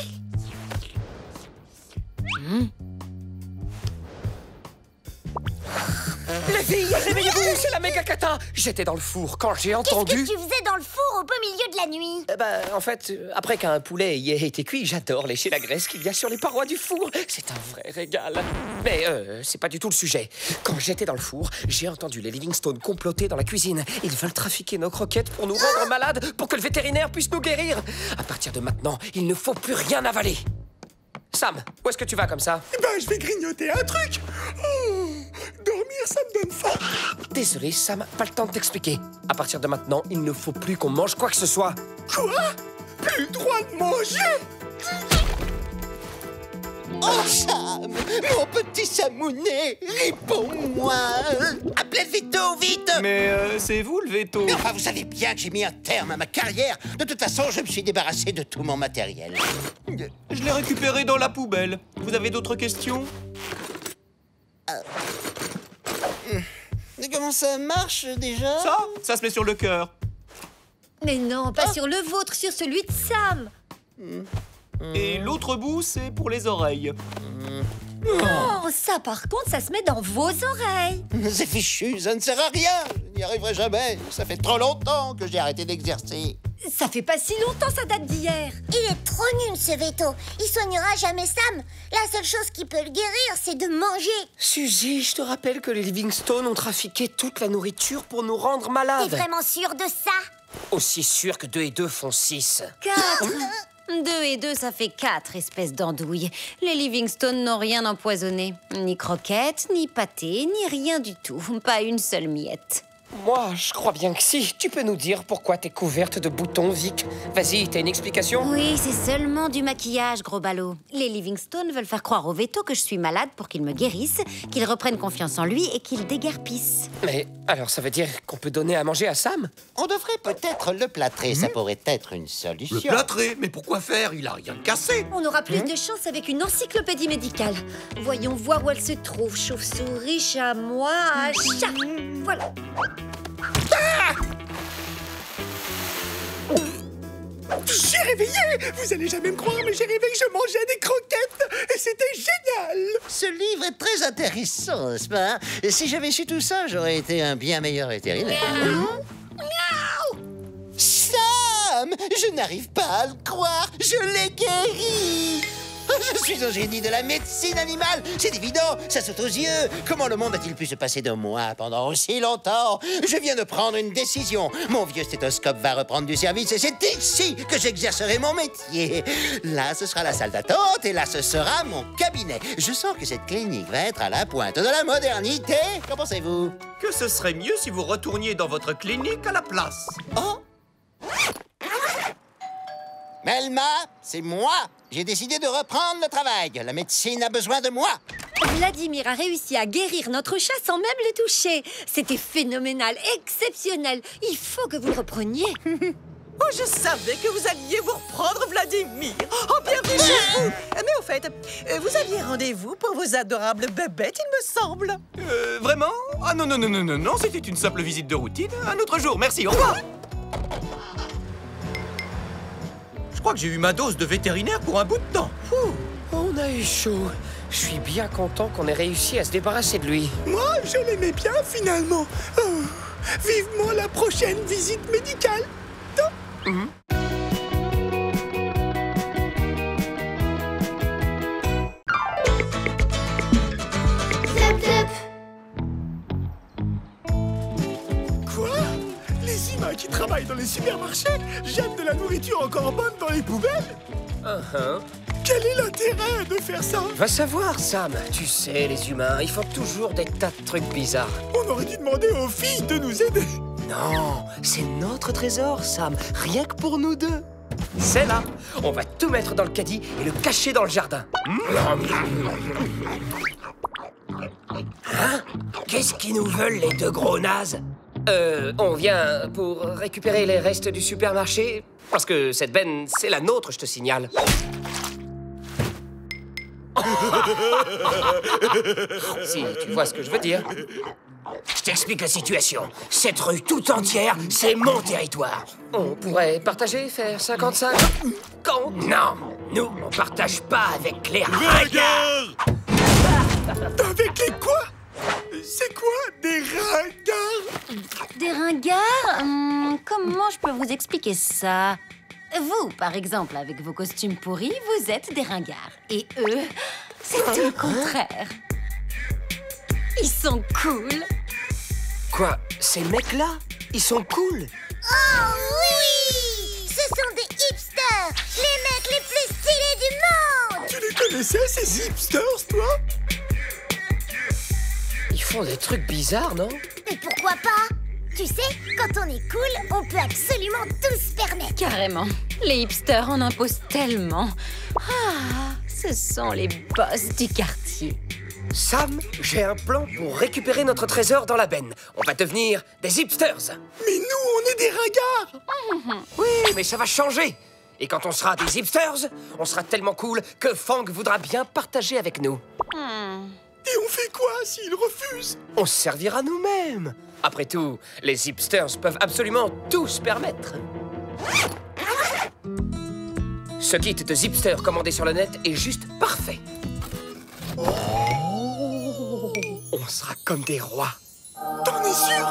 Les filles, réveillez-vous, c'est la méga cata. J'étais dans le four quand j'ai
Qu'est-ce
entendu...
que tu faisais dans le four au beau milieu de la nuit?
En fait, après qu'un poulet y ait été cuit, j'adore lécher la graisse qu'il y a sur les parois du four. C'est un vrai régal. Mais c'est pas du tout le sujet. Quand j'étais dans le four, j'ai entendu les Livingstone comploter dans la cuisine. Ils veulent trafiquer nos croquettes pour nous rendre malades, pour que le vétérinaire puisse nous guérir. À partir de maintenant, il ne faut plus rien avaler. Sam, où est-ce que tu vas comme ça?
Eh ben, je vais grignoter un truc. Oh, dormir, ça me donne faim.
Désolé, Sam, pas le temps de t'expliquer. À partir de maintenant, il ne faut plus qu'on mange quoi que ce soit.
Quoi? Plus le droit de manger?
Oh, Sam, mon petit Samounet, réponds-moi. Appelez le veto, vite.
Mais c'est vous le veto.
Mais enfin, vous savez bien que j'ai mis un terme à ma carrière. De toute façon, je me suis débarrassé de tout mon matériel.
Je l'ai récupéré dans la poubelle. Vous avez d'autres questions?
Comment ça marche, déjà?
Ça se met sur le cœur.
Mais non, pas sur le vôtre, sur celui de Sam.
Et l'autre bout, c'est pour les oreilles.
Oh, ça par contre, ça se met dans vos oreilles.
C'est fichu, ça ne sert à rien. Je n'y arriverai jamais. Ça fait trop longtemps que j'ai arrêté d'exercer.
Ça fait pas si longtemps, ça date d'hier.
Il est trop nul, ce veto. Il soignera jamais Sam. La seule chose qui peut le guérir, c'est de manger.
Suzy, je te rappelle que les Livingstone ont trafiqué toute la nourriture pour nous rendre malades.
T'es vraiment sûr de ça?
Aussi sûr que 2 et 2 font 6.
4. 2 et 2, ça fait 4, espèce d'andouille. Les Livingstone n'ont rien empoisonné. Ni croquettes, ni pâté, ni rien du tout. Pas une seule miette.
Moi, je crois bien que si. Tu peux nous dire pourquoi t'es couverte de boutons, Vic? Vas-y, t'as une explication?
Oui, c'est seulement du maquillage, gros ballot. Les Livingstone veulent faire croire au veto que je suis malade pour qu'il me guérisse, qu'il reprenne confiance en lui et qu'il déguerpisse.
Mais alors ça veut dire qu'on peut donner à manger à Sam?
On devrait peut-être le plâtrer, ça pourrait être une solution.
Le plâtrer? Mais pourquoi faire? Il a rien cassé.
On aura plus de chance avec une encyclopédie médicale. Voyons voir où elle se trouve. Chauve-souris, chamois, chat. Voilà.
J'ai réveillé! Vous allez jamais me croire, mais j'ai rêvé que je mangeais des croquettes et c'était génial!
Ce livre est très intéressant, n'est-ce pas? Et si j'avais su tout ça, j'aurais été un bien meilleur vétérinaire. Sam! Je n'arrive pas à le croire! Je l'ai guéri! Je suis un génie de la médecine animale! C'est évident, ça saute aux yeux! Comment le monde a-t-il pu se passer de moi pendant aussi longtemps? Je viens de prendre une décision. Mon vieux stéthoscope va reprendre du service et c'est ici que j'exercerai mon métier. Là, ce sera la salle d'attente et là, ce sera mon cabinet. Je sens que cette clinique va être à la pointe de la modernité. Qu'en pensez-vous?
Que ce serait mieux si vous retourniez dans votre clinique à la place.
Oh! Melma, c'est moi. J'ai décidé de reprendre le travail. La médecine a besoin de moi.
Vladimir a réussi à guérir notre chat sans même le toucher. C'était phénoménal, exceptionnel. Il faut que vous le repreniez.
Oh, je savais que vous alliez vous reprendre, Vladimir. Oh, bienvenue chez vous. Mais au fait, vous aviez rendez-vous pour vos adorables bébêtes, il me semble.
Vraiment? Ah non, c'était une simple visite de routine. Un autre jour, merci, au revoir. Je crois que j'ai eu ma dose de vétérinaire pour un bout de temps.
On a eu chaud. Je suis bien content qu'on ait réussi à se débarrasser de lui.
Moi, je l'aimais bien finalement. Oh, vivement la prochaine visite médicale. Quoi? Les humains qui travaillent dans les supermarchés jettent de la nourriture encore bonne dans les poubelles? Quel est l'intérêt de faire ça?
Va savoir, Sam. Tu sais, les humains, ils font toujours des tas de trucs bizarres.
On aurait dû demander aux filles de nous aider.
Non, c'est notre trésor, Sam. Rien que pour nous deux. C'est là. On va tout mettre dans le caddie et le cacher dans le jardin. Hein? Qu'est-ce qu'ils nous veulent, les deux gros nazes? On vient pour récupérer les restes du supermarché. Parce que cette benne, c'est la nôtre, je te signale. Si tu vois ce que je veux dire. Je t'explique la situation. Cette rue tout entière, c'est mon territoire. On pourrait partager, faire 55. Non, nous, on partage pas avec les ringards.
Avec les quoi? C'est quoi des ringards?
Des ringards? Comment je peux vous expliquer ça? Vous, par exemple, avec vos costumes pourris, vous êtes des ringards. Et eux, c'est tout le contraire. Ils sont cool.
Quoi? Ces mecs-là? Ils sont cool.
Oh oui! Ce sont des hipsters, les mecs les plus stylés du monde!
Tu les connaissais, ces hipsters, toi?
Ils font des trucs bizarres, non?
Mais pourquoi pas? Tu sais, quand on est cool, on peut absolument tout se permettre.
Carrément. Les hipsters en imposent tellement. Ah, ce sont les boss du quartier.
Sam, j'ai un plan pour récupérer notre trésor dans la benne. On va devenir des hipsters.
Mais nous, on est des ringards!
Oui, mais ça va changer. Et quand on sera des hipsters, on sera tellement cool que Fang voudra bien partager avec nous.
Et on fait quoi s'ils refusent?
On se servira nous-mêmes. Après tout, les hipsters peuvent absolument tout se permettre. Ce kit de hipsters commandé sur le net est juste parfait. On sera comme des rois.
T'en es sûr?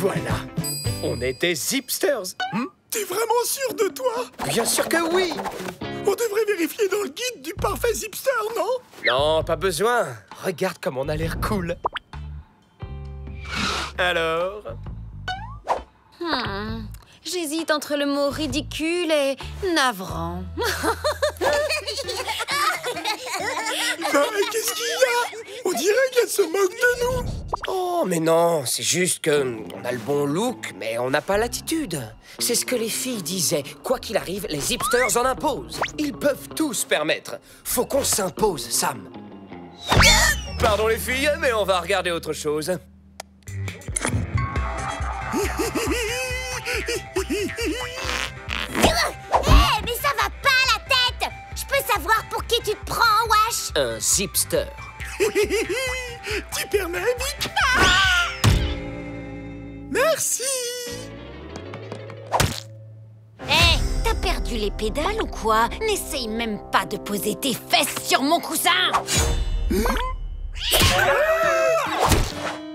Voilà, on est des hipsters.
T'es vraiment sûr de toi?
Bien sûr que oui.
On devrait vérifier dans le guide du parfait hipster, non?
Non, pas besoin. Regarde comme on a l'air cool. Alors?
J'hésite entre le mot ridicule et navrant.
Qu'est-ce qu'il y a? On dirait qu'elle se moque de nous.
Oh, mais non, c'est juste que on a le bon look, mais on n'a pas l'attitude. C'est ce que les filles disaient. Quoi qu'il arrive, les hipsters en imposent. Ils peuvent tout se permettre. Faut qu'on s'impose, Sam. Pardon les filles, mais on va regarder autre chose.
Mais ça va pas la tête! Je peux savoir pour qui tu te prends, wesh?
Un zipster.
Tu permets, Vic? Merci!
Hé, t'as perdu les pédales ou quoi? N'essaye même pas de poser tes fesses sur mon coussin!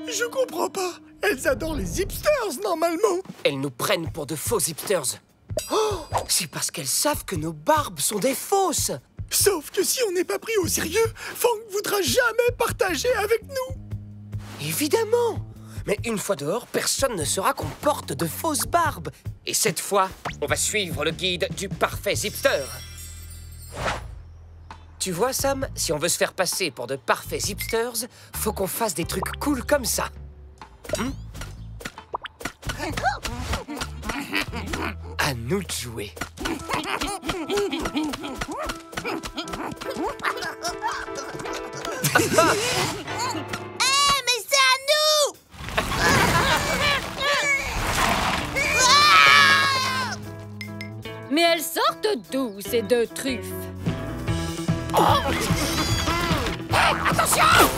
Je comprends pas. Elles adorent les hipsters, normalement.
Elles nous prennent pour de faux hipsters. Oh, c'est parce qu'elles savent que nos barbes sont des fausses.
Sauf que si on n'est pas pris au sérieux, Fang voudra jamais partager avec nous.
Évidemment. Mais une fois dehors, personne ne saura qu'on porte de fausses barbes. Et cette fois, on va suivre le guide du parfait hipster. Tu vois, Sam, si on veut se faire passer pour de parfaits hipsters, faut qu'on fasse des trucs cool comme ça. À nous de jouer.
Mais c'est à nous!
Mais elles sortent d'où, ces deux truffes?
Attention!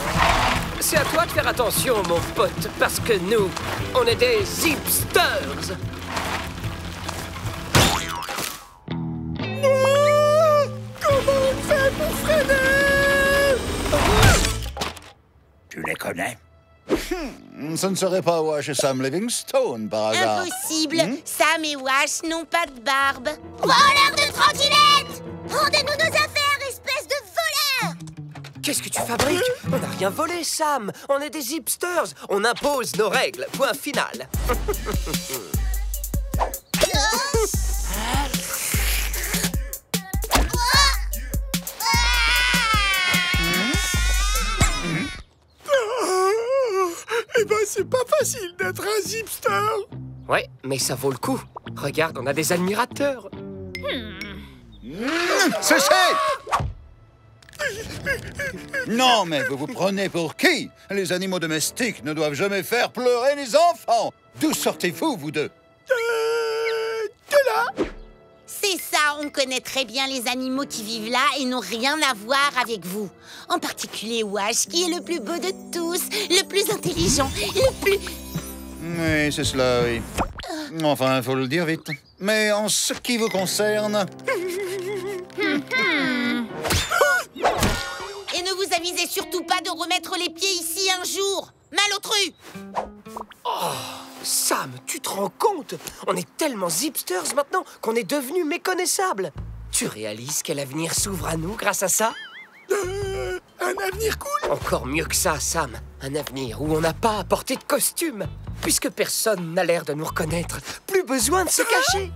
C'est à toi de faire attention, mon pote, parce que nous, on est des hipsters.
Comment on fait pour freiner?
Tu les connais? Ce ne serait pas Wash et Sam Livingstone, par hasard.
Impossible. Sam et Wash n'ont pas de barbe.
Voleurs de trottinettes! Rendez-nous nos affaires, espèce de voleurs!
Qu'est-ce que tu fabriques? On n'a rien volé, Sam. On est des hipsters. On impose nos règles. Point final.
Eh ben, c'est pas facile d'être un hipster.
Ouais, mais ça vaut le coup. Regarde, on a des admirateurs.
Cessez! Non, mais vous vous prenez pour qui? Les animaux domestiques ne doivent jamais faire pleurer les enfants. D'où sortez-vous, vous deux?
De là.
C'est ça, on connaît très bien les animaux qui vivent là et n'ont rien à voir avec vous. En particulier Wash, qui est le plus beau de tous, le plus intelligent, le plus...
Oui, c'est cela, oui. Enfin, faut le dire vite. Mais en ce qui vous concerne...
Et ne vous avisez surtout pas de remettre les pieds ici un jour. Malotru!
Oh, Sam, tu te rends compte? On est tellement zipsters maintenant qu'on est devenus méconnaissables. Tu réalises quel avenir s'ouvre à nous grâce à ça?
Un avenir cool.
Encore mieux que ça, Sam. Un avenir où on n'a pas à porter de costume. Puisque personne n'a l'air de nous reconnaître. Plus besoin de se cacher.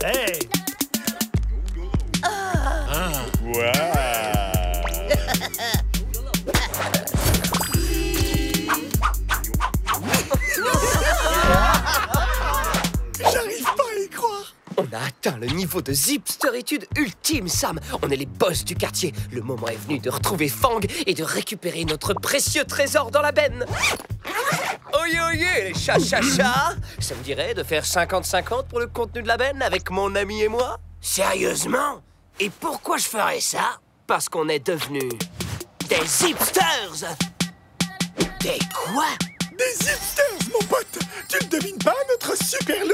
Hey!
J'arrive pas à y croire.
On a atteint le niveau de zipsteritude ultime, Sam. On est les boss du quartier. Le moment est venu de retrouver Fang et de récupérer notre précieux trésor dans la benne. Oyez, oyez, les chats. Ça me dirait de faire 50-50 pour le contenu de la benne avec mon ami et moi? Sérieusement? Et pourquoi je ferais ça? Parce qu'on est devenus des zipsters. Des quoi?
Des zipsters, mon pote. Tu ne devines pas notre super look?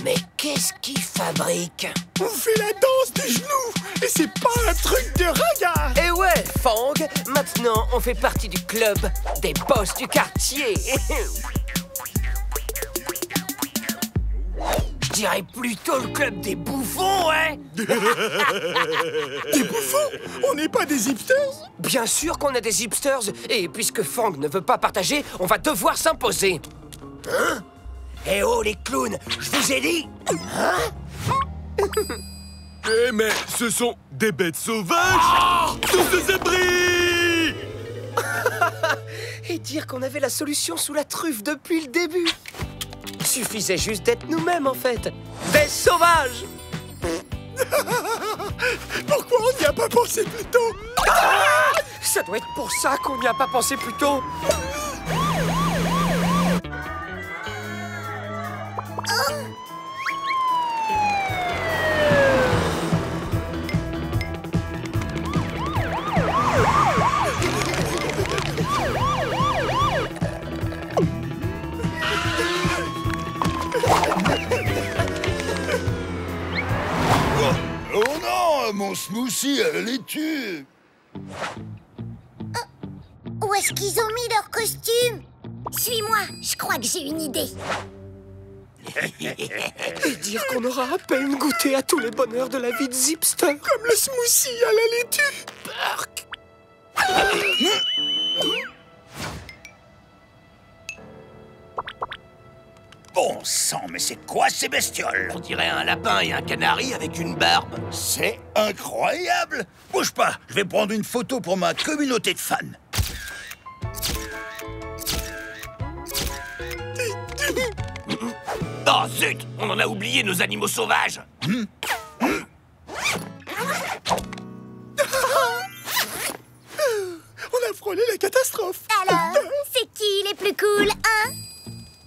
Mais qu'est-ce qu'ils fabriquent?
On fait la danse des genoux. Et c'est pas un truc de ringard.
Eh ouais, Fang, maintenant on fait partie du club des boss du quartier. Je dirais plutôt le club des bouffons, hein.
Des bouffons? On n'est pas des hipsters?
Bien sûr qu'on est des hipsters. Et puisque Fang ne veut pas partager, on va devoir s'imposer. Hein? Eh oh, les clowns, je vous ai dit. Hein?
Eh mais ce sont des bêtes sauvages. Tous ces abris.
Et dire qu'on avait la solution sous la truffe depuis le début. Suffisait juste d'être nous-mêmes, en fait. Des sauvages.
Pourquoi on n'y a pas pensé plus tôt?
Ça doit être pour ça qu'on n'y a pas pensé plus tôt.
Oh non, mon smoothie à la laitue.
Où est-ce qu'ils ont mis leur costume? Suis-moi, je crois que j'ai une idée.
Et dire qu'on aura à peine goûté à tous les bonheurs de la vie de zipster.
Comme le smoothie à la laitue.
Burk.
Bon sang, mais c'est quoi ces bestioles?
On dirait un lapin et un canari avec une barbe.
C'est incroyable! Bouge pas, je vais prendre une photo pour ma communauté de fans.
Oh zut, on en a oublié nos animaux sauvages.
On a frôlé la catastrophe.
Alors, c'est qui les plus cool, hein?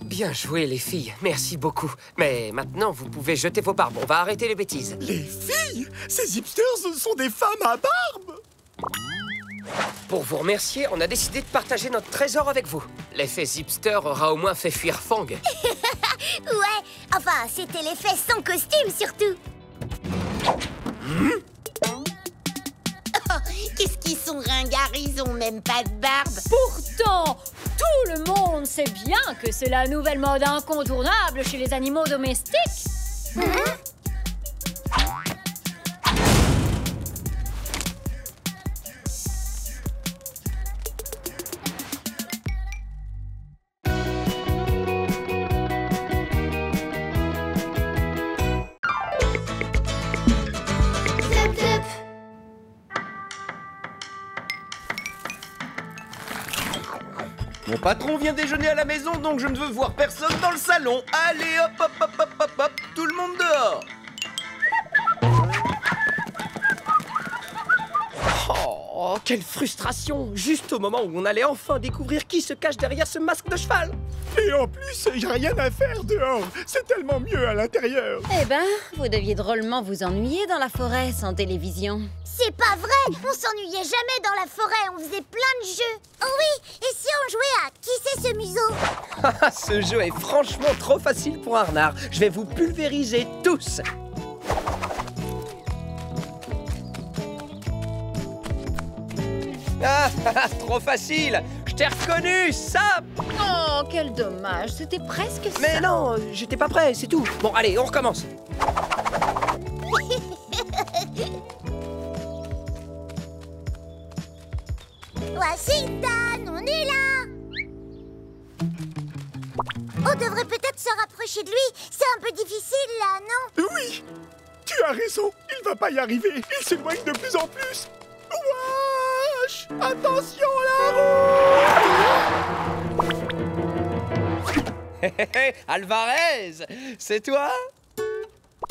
Bien joué, les filles. Merci beaucoup. Mais maintenant, vous pouvez jeter vos barbes. On va arrêter les bêtises.
Les filles? Ces hipsters sont des femmes à barbe.
Pour vous remercier, on a décidé de partager notre trésor avec vous. L'effet zipster aura au moins fait fuir Fang.
Ouais, enfin, c'était l'effet sans costume, surtout.
Oh, qu'est-ce qui se sont ringards, ils ont même pas de barbe.
Pourtant, tout le monde sait bien que c'est la nouvelle mode incontournable chez les animaux domestiques.
Mon patron vient déjeuner à la maison, donc je ne veux voir personne dans le salon. Allez, hop, hop, hop, hop, hop, hop, tout le monde dehors.
Oh, quelle frustration! Juste au moment où on allait enfin découvrir qui se cache derrière ce masque de cheval.
Et en plus, il n'y a rien à faire dehors. C'est tellement mieux à l'intérieur.
Eh ben, vous deviez drôlement vous ennuyer dans la forêt sans télévision.
C'est pas vrai! On s'ennuyait jamais dans la forêt, on faisait plein de jeux. Oh oui, et si on jouait à Qui c'est ce museau?
Ce jeu est franchement trop facile pour un renard. Je vais vous pulvériser tous. Ah, trop facile! Je t'ai reconnu, ça!
Oh, quel dommage, c'était presque ça.
Mais non, j'étais pas prêt, c'est tout. Bon, allez, on recommence.
Washington, on est là! On devrait peut-être se rapprocher de lui. C'est un peu difficile, là, non?
Oui, tu as raison. Il va pas y arriver. Il s'éloigne de plus en plus. Wesh! Attention, la roue!
Hé, hé, hé, Alvarez, c'est toi?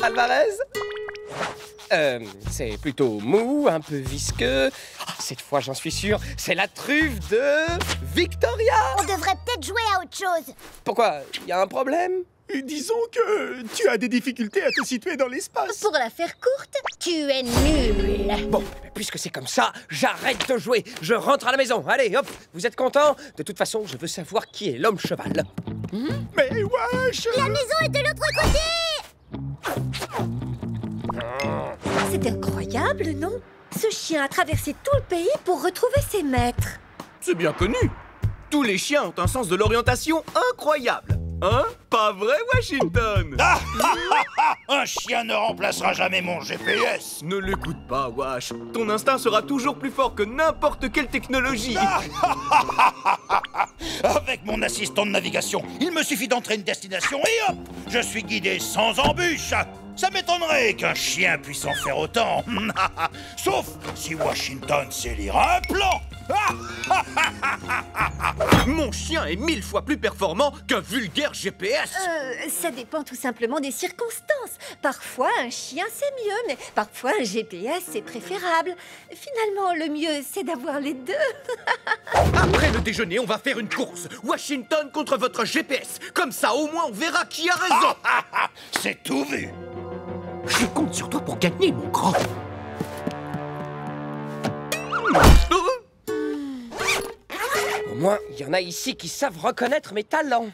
Alvarez? C'est plutôt mou, un peu visqueux. Ah, cette fois, j'en suis sûr, c'est la truffe de Victoria.
On devrait peut-être jouer à autre chose.
Pourquoi? Y a un problème?
Disons que tu as des difficultés à te situer dans l'espace.
Pour la faire courte, tu es nul.
Bon, puisque c'est comme ça, j'arrête de jouer. Je rentre à la maison. Allez, hop, vous êtes contents? De toute façon, je veux savoir qui est l'homme cheval.
Mais wesh!
La maison est de l'autre côté!
C'est incroyable, non? Ce chien a traversé tout le pays pour retrouver ses maîtres.
C'est bien connu. Tous les chiens ont un sens de l'orientation incroyable. Hein? Pas vrai, Washington?
Un chien ne remplacera jamais mon GPS.
Ne l'écoute pas, Wash. Ton instinct sera toujours plus fort que n'importe quelle technologie.
Avec mon assistant de navigation, il me suffit d'entrer une destination et hop, je suis guidé sans embûche. Ça m'étonnerait qu'un chien puisse en faire autant. Sauf si Washington sait lire un plan.
Mon chien est 1000 fois plus performant qu'un vulgaire GPS.
Ça dépend tout simplement des circonstances. Parfois, un chien, c'est mieux, mais parfois, un GPS, c'est préférable. Finalement, le mieux, c'est d'avoir les deux.
Après le déjeuner, on va faire une course. Washington contre votre GPS. Comme ça, au moins, on verra qui a raison.
C'est tout vu.
Je compte sur toi pour gagner, mon grand. Au moins, il y en a ici qui savent reconnaître mes talents.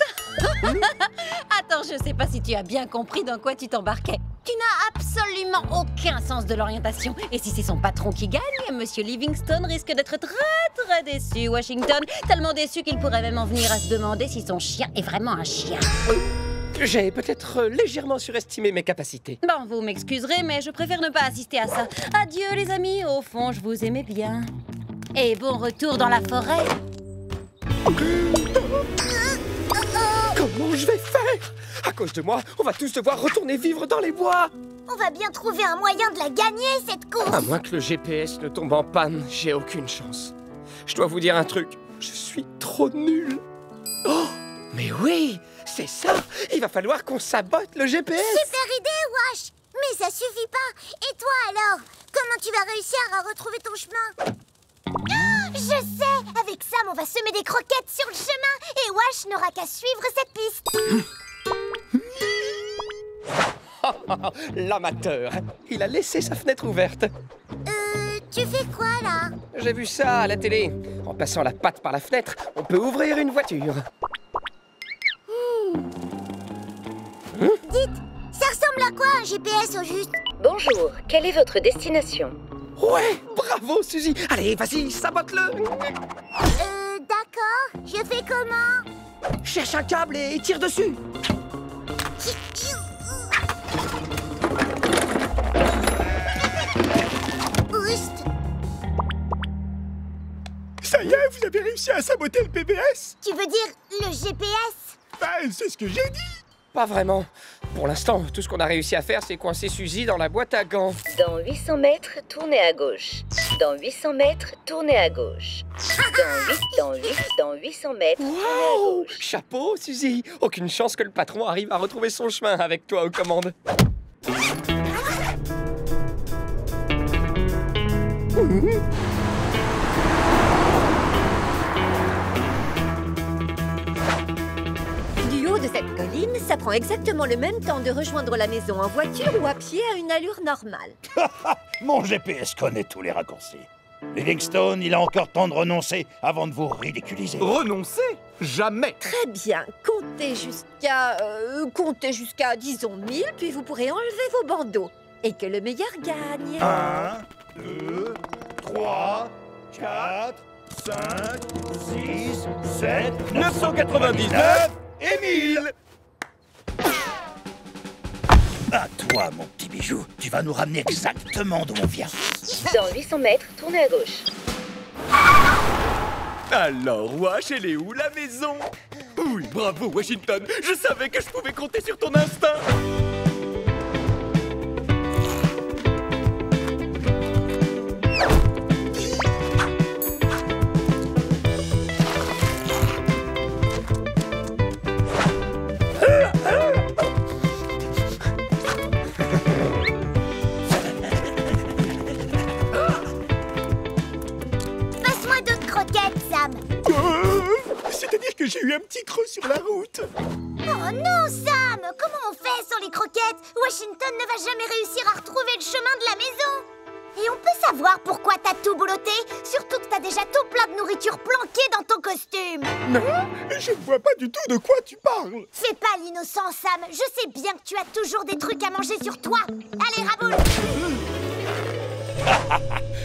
Attends, je sais pas si tu as bien compris dans quoi tu t'embarquais. Tu n'as absolument aucun sens de l'orientation. Et si c'est son patron qui gagne, Monsieur Livingstone risque d'être très déçu, Washington. Tellement déçu qu'il pourrait même en venir à se demander si son chien est vraiment un chien.
J'ai peut-être légèrement surestimé mes capacités.
Bon, vous m'excuserez, mais je préfère ne pas assister à ça. Adieu, les amis. Au fond, je vous aimais bien. Et bon retour dans la forêt.
Comment je vais faire? À cause de moi, on va tous devoir retourner vivre dans les bois.
On va bien trouver un moyen de la gagner, cette course.
À moins que le GPS ne tombe en panne, j'ai aucune chance. Je dois vous dire un truc, je suis trop nul. Oh, mais oui, c'est ça. Il va falloir qu'on sabote le GPS.
Super idée, Wash. Mais ça suffit pas. Et toi alors? Comment tu vas réussir à retrouver ton chemin? Je sais. Avec Sam, on va semer des croquettes sur le chemin. Et Wash n'aura qu'à suivre cette piste.
L'amateur. Il a laissé sa fenêtre ouverte.
Tu fais quoi, là?
J'ai vu ça à la télé. En passant la patte par la fenêtre, on peut ouvrir une voiture.
Dites, ça ressemble à quoi un GPS au juste?
Bonjour, quelle est votre destination?
Ouais, bravo, Suzy. Allez, vas-y, sabote-le.
D'accord. Je fais comment?
Cherche un câble et tire dessus.
Oust.
Ça y est, vous avez réussi à saboter le PBS?
Tu veux dire le GPS?
Ben, c'est ce que j'ai dit.
Pas vraiment. Pour l'instant, tout ce qu'on a réussi à faire, c'est coincer Suzy dans la boîte à gants.
Dans 800 mètres, tournez à gauche. Dans 800 mètres, tournez à gauche. Dans 800 mètres, tournez à
Wow!
gauche.
Chapeau, Suzy. Aucune chance que le patron arrive à retrouver son chemin avec toi aux commandes.
Du haut de cette colline, ça prend exactement le même temps de rejoindre la maison en voiture ou à pied à une allure normale.
Mon GPS connaît tous les raccourcis. Livingstone, il a encore temps de renoncer avant de vous ridiculiser.
Renoncer? Jamais.
Très bien, comptez jusqu'à, disons, 1000, puis vous pourrez enlever vos bandeaux. Et que le meilleur gagne.
1, 2, 3, 4, 5, 6, 7,
999 et 1000.
À toi, mon petit bijou. Tu vas nous ramener exactement d'où on vient.
Dans 800 mètres, tournez à gauche.
Alors, Wash, elle est où, la maison? Oui, bravo, Washington. Je savais que je pouvais compter sur ton instinct.
Passe-moi d'autres croquettes, Sam.
C'est-à-dire que j'ai eu un petit creux sur la route.
Oh non, Sam! Comment on fait sans les croquettes? Washington ne va jamais réussir à retrouver le chemin de la maison. Et on peut savoir pourquoi t'as tout boulotté? Surtout que t'as déjà tout plein de nourriture planquée dans ton costume.
Non, je ne vois pas du tout de quoi tu parles.
Fais pas l'innocent, Sam. Je sais bien que tu as toujours des trucs à manger sur toi. Allez, raboule!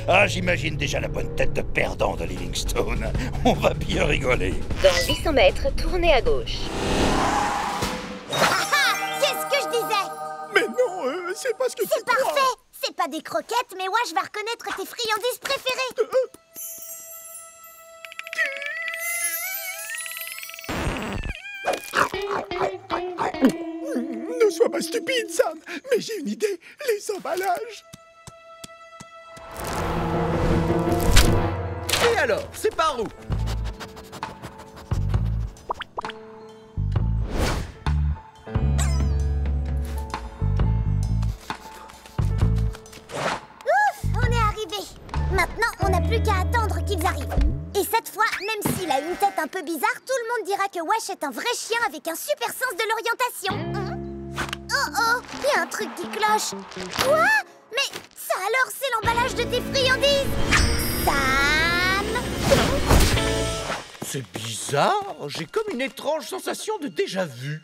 Ah, j'imagine déjà la bonne tête de perdant de Livingstone. On va bien rigoler.
Dans 800 mètres, tournez à gauche.
Qu'est-ce que je disais?
Mais non, c'est pas ce que tu
C'est
crois.
parfait! C'est pas des croquettes, mais Wash va reconnaître tes friandises préférées.
Ne sois pas stupide, Sam. Mais j'ai une idée. Les emballages.
Et alors, c'est par où?
On est arrivé. Maintenant, on n'a plus qu'à attendre qu'ils arrivent. Et cette fois, même s'il a une tête un peu bizarre, tout le monde dira que Wash est un vrai chien avec un super sens de l'orientation. Oh, il y a un truc qui cloche. Quoi? Mais ça alors, c'est l'emballage de tes friandises. Sam!
C'est bizarre, j'ai comme une étrange sensation de déjà-vu.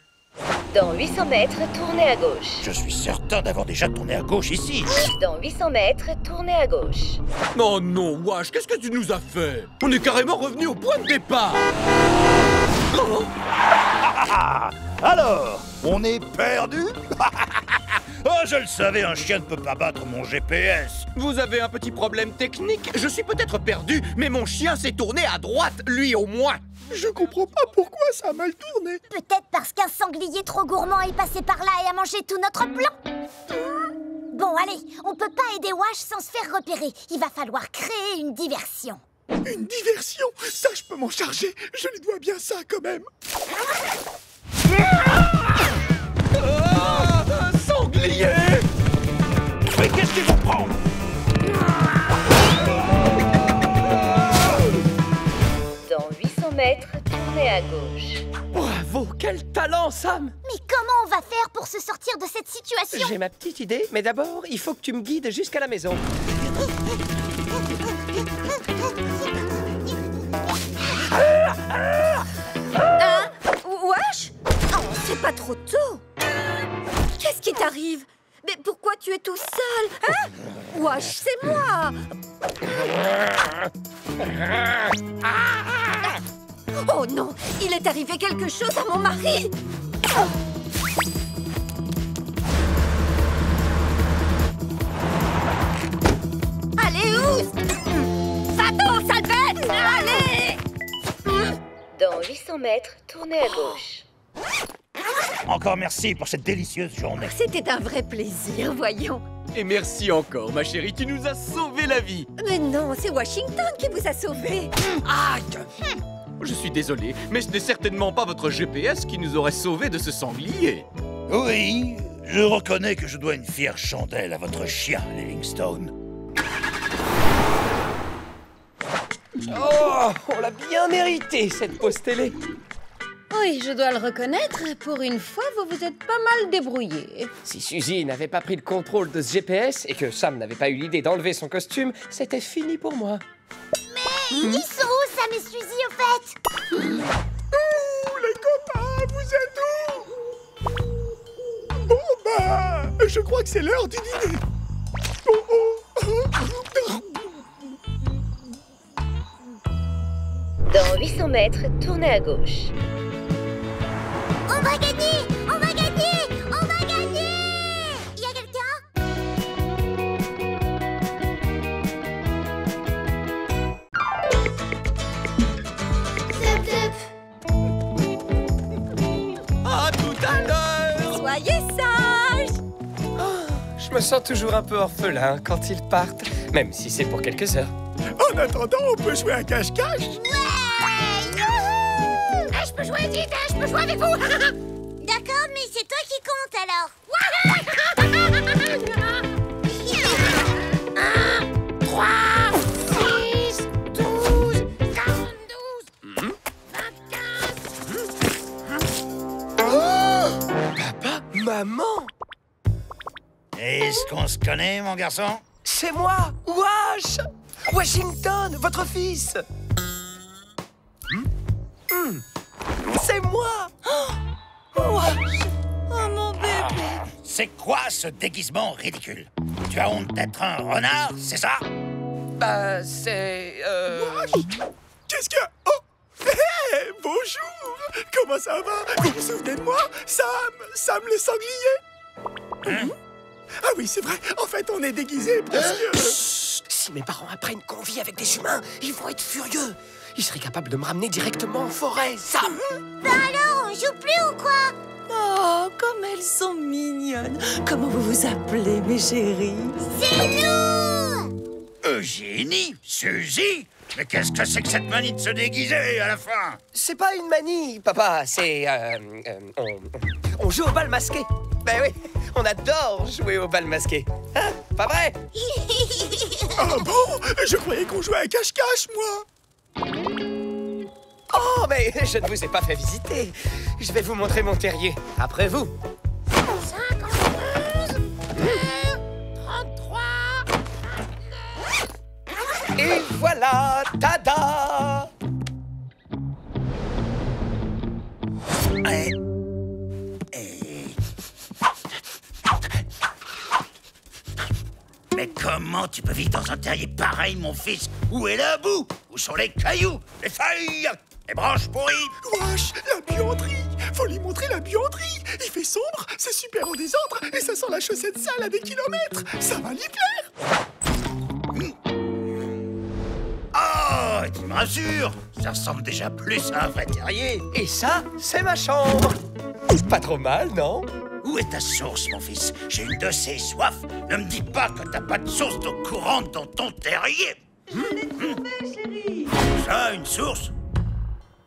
Dans 800 mètres, tournez à gauche.
Je suis certain d'avoir déjà tourné à gauche ici.
Dans 800 mètres, tournez à gauche.
Oh non, Wash, qu'est-ce que tu nous as fait? On est carrément revenu au point de départ. Oh,
Alors, on est perdu? Oh, je le savais, un chien ne peut pas battre mon GPS.
Vous avez un petit problème technique. Je suis peut-être perdu, mais mon chien s'est tourné à droite, lui au moins.
Je comprends pas pourquoi ça a mal tourné.
Peut-être parce qu'un sanglier trop gourmand est passé par là et a mangé tout notre plan. Bon, allez, on peut pas aider Wash sans se faire repérer. Il va falloir créer une diversion.
Une diversion? Ça, je peux m'en charger. Je lui dois bien ça, quand même.
Un sanglier!
Mais qu'est-ce qu'il vous prend?
Dans 800 mètres, tournez à gauche.
Bravo, quel talent, Sam!
Mais comment on va faire pour se sortir de cette situation?
J'ai ma petite idée, mais d'abord, il faut que tu me guides jusqu'à la maison.
Wash? Oh, c'est pas trop tôt. Qu'est-ce qui t'arrive? Mais pourquoi tu es tout seul, hein? Wesh, c'est moi. Oh non, il est arrivé quelque chose à mon mari. Allez, Ouz! Va-t'en, sale bête! Allez!
Dans 800 mètres, tournez à gauche.
Encore merci pour cette délicieuse journée.
C'était un vrai plaisir, voyons.
Et merci encore, ma chérie, tu nous as sauvé la vie.
Mais non, c'est Washington qui vous a sauvé.
Aïe! Je suis désolé, mais ce n'est certainement pas votre GPS qui nous aurait sauvés de ce sanglier.
Oui, je reconnais que je dois une fière chandelle à votre chien, Livingstone.
Oh, on l'a bien mérité, cette pause télé.
Oui, je dois le reconnaître, pour une fois, vous vous êtes pas mal débrouillé.
Si Suzy n'avait pas pris le contrôle de ce GPS et que Sam n'avait pas eu l'idée d'enlever son costume, c'était fini pour moi.
Mais ils sont où, Sam et Suzy, au fait?
Ouh, les copains, vous êtes où? Bon, bah, je crois que c'est l'heure du dîner. Oh, oh.
Dans 800 mètres, tournez à gauche.
On va gagner! On va gagner! On va gagner! Y a quelqu'un? Zep, zep.
À tout à l'heure!
Soyez sages.
Je me sens toujours un peu orphelin quand ils partent, même si c'est pour quelques heures.
En attendant, on peut jouer à cache-cache.
Ouais! Youhou! Je peux jouer vite, je peux jouer avec vous! D'accord, mais c'est toi qui compte alors. 1, 3, 6, 12, 42, 25.
Papa, maman,
Est-ce qu'on se connaît, mon garçon?
c'est moi, Washington, votre fils. C'est moi.
Oh, mon bébé.
C'est quoi ce déguisement ridicule? Tu as honte d'être un renard, c'est ça?
Bah, c'est...
Qu'est-ce que... Oh! Hé, bonjour! Comment ça va? Vous vous souvenez de moi? Sam le sanglier? Ah oui, c'est vrai. En fait, on est déguisés parce que...
Si mes parents apprennent qu'on vit avec des humains, ils vont être furieux. Ils seraient capables de me ramener directement en forêt, Sam.
Bah alors, on joue plus ou quoi?
Oh, comme elles sont mignonnes. Comment vous vous appelez, mes chéris?
C'est nous!
Eugénie? Suzy? Mais qu'est-ce que c'est que cette manie de se déguiser à la fin?
C'est pas une manie, papa. C'est... on joue au bal masqué. Ben oui, on adore jouer au bal masqué. Hein? Pas vrai?
Ah bon? Je croyais qu'on jouait à cache-cache, moi.
Oh, mais je ne vous ai pas fait visiter. Je vais vous montrer mon terrier. Après vous.
51, 33...
Et voilà, tada!
Mais comment tu peux vivre dans un terrier pareil, mon fils? Où est la boue? Où sont les cailloux? Les feuilles? Les branches pourries?
Wesh, la buanderie! Faut lui montrer la buanderie! Il fait sombre, c'est super au désordre et ça sent la chaussette sale à des kilomètres! Ça va lui plaire!
Oh, tu me rassures! Ça ressemble déjà plus à un vrai terrier!
Et ça, c'est ma chambre. Pas trop mal, non?
Où est ta source, mon fils? J'ai une de ces soifs! Ne me dis pas que t'as pas de source d'eau courante dans ton terrier!
Je l'ai trouvé, chérie.
Ça, une source?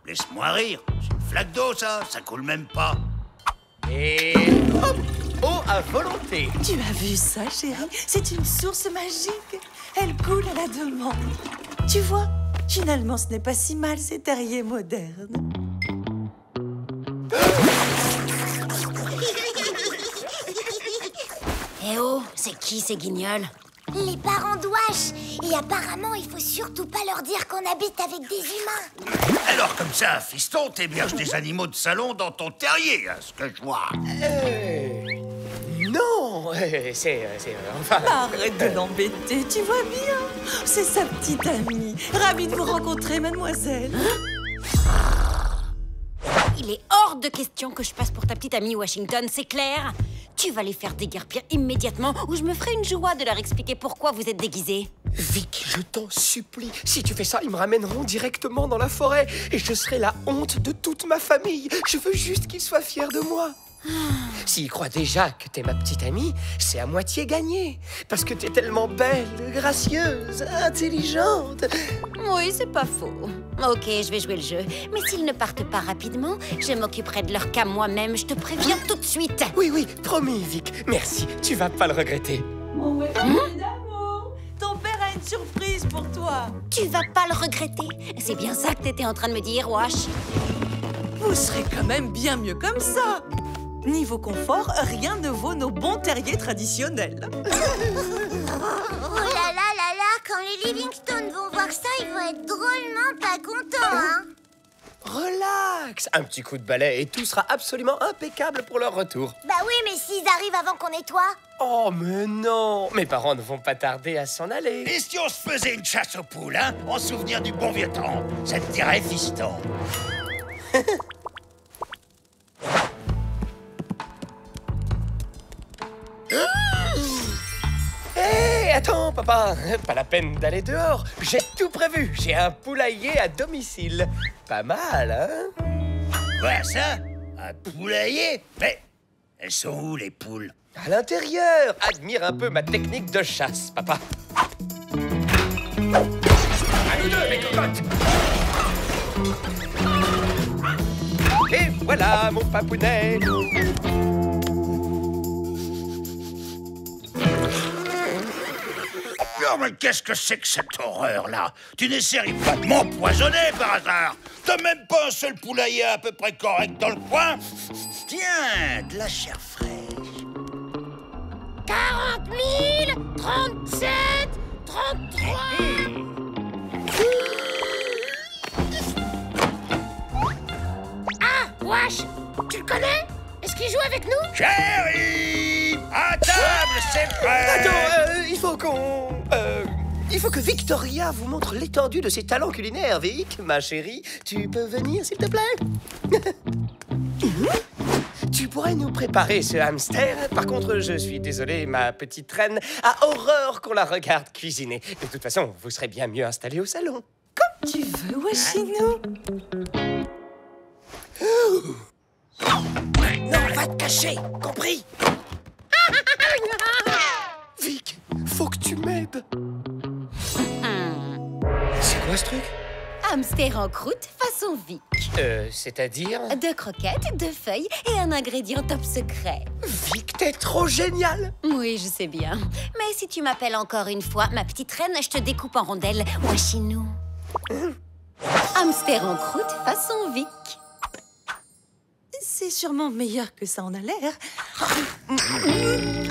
Laisse-moi rire! C'est une flaque d'eau, ça! Ça coule même pas!
Et hop, eau à volonté.
Tu as vu ça, chérie? C'est une source magique. Elle coule à la demande. Tu vois, finalement, ce n'est pas si mal, ces terriers modernes.
Eh oh, c'est qui ces guignols? Les parents d'Wash. Et apparemment, il faut surtout pas leur dire qu'on habite avec des humains.
Alors comme ça, fiston, t'héberges des animaux de salon dans ton terrier, à ce que je vois.
Non, non, enfin...
Arrête de l'embêter, tu vois bien. C'est sa petite amie. Ravie de vous rencontrer, mademoiselle.
Il est hors de question que je passe pour ta petite amie Washington, c'est clair? Tu vas les faire déguerpir immédiatement ou je me ferai une joie de leur expliquer pourquoi vous êtes déguisés.
Vic, je t'en supplie. Si tu fais ça, ils me ramèneront directement dans la forêt et je serai la honte de toute ma famille. Je veux juste qu'ils soient fiers de moi. S'ils croient déjà que t'es ma petite amie, c'est à moitié gagné. Parce que t'es tellement belle, gracieuse, intelligente.
Oui, c'est pas faux. Ok, je vais jouer le jeu. Mais s'ils ne partent pas rapidement, je m'occuperai de leur cas moi-même. Je te préviens tout de suite.
Oui, promis, Vic. Merci, tu vas pas le regretter.
Mon d'amour, ton père a une surprise pour toi.
Tu vas pas le regretter. C'est bien ça que t'étais en train de me dire, Wash.
Vous serez quand même bien mieux comme ça. Niveau confort, rien ne vaut nos bons terriers traditionnels.
Oh là là là là, quand les Livingstone vont voir ça, ils vont être drôlement pas contents, hein.
Relax. Un petit coup de balai et tout sera absolument impeccable pour leur retour.
Bah oui, mais s'ils arrivent avant qu'on nettoie.
Oh, mais non. Mes parents ne vont pas tarder à s'en aller.
Et si on se faisait une chasse aux poules, hein, en souvenir du bon vieux temps? Ça te dirait, fiston?
Hé, attends, papa. Pas la peine d'aller dehors. J'ai tout prévu. J'ai un poulailler à domicile. Pas mal, hein?
Quoi, ça? Un poulailler? Mais elles sont où, les poules?
À l'intérieur. Admire un peu ma technique de chasse, papa. À nous deux, mes cocottes. Et voilà, mon papounet.
Non, mais qu'est-ce que c'est que cette horreur-là? Tu n'essaierais pas de m'empoisonner, par hasard? T'as même pas un seul poulailler à peu près correct dans le coin? Tiens, de la chair fraîche.
40 000, 37, 33... Ah, Wash, tu le connais? Est-ce qu'il joue avec nous?
Chérie! À table, c'est prêt!
Attends, il faut que Victoria vous montre l'étendue de ses talents culinaires, Vic. Ma chérie, tu peux venir, s'il te plaît? Tu pourrais nous préparer ce hamster? Par contre, je suis désolé, ma petite reine a horreur qu'on la regarde cuisiner. De toute façon, vous serez bien mieux installé au salon.
Comme tu veux, Washinou.
Non, va te cacher, compris? Vic, faut que tu m'aides. C'est quoi ce truc?
Hamster en croûte façon Vic.
C'est-à-dire?
2 croquettes, 2 feuilles et un ingrédient top secret.
Vic, t'es trop génial!
Oui, je sais bien. Mais si tu m'appelles encore une fois, ma petite reine, je te découpe en rondelles. Washinou. Hamster en croûte façon Vic.
C'est sûrement meilleur que ça en a l'air.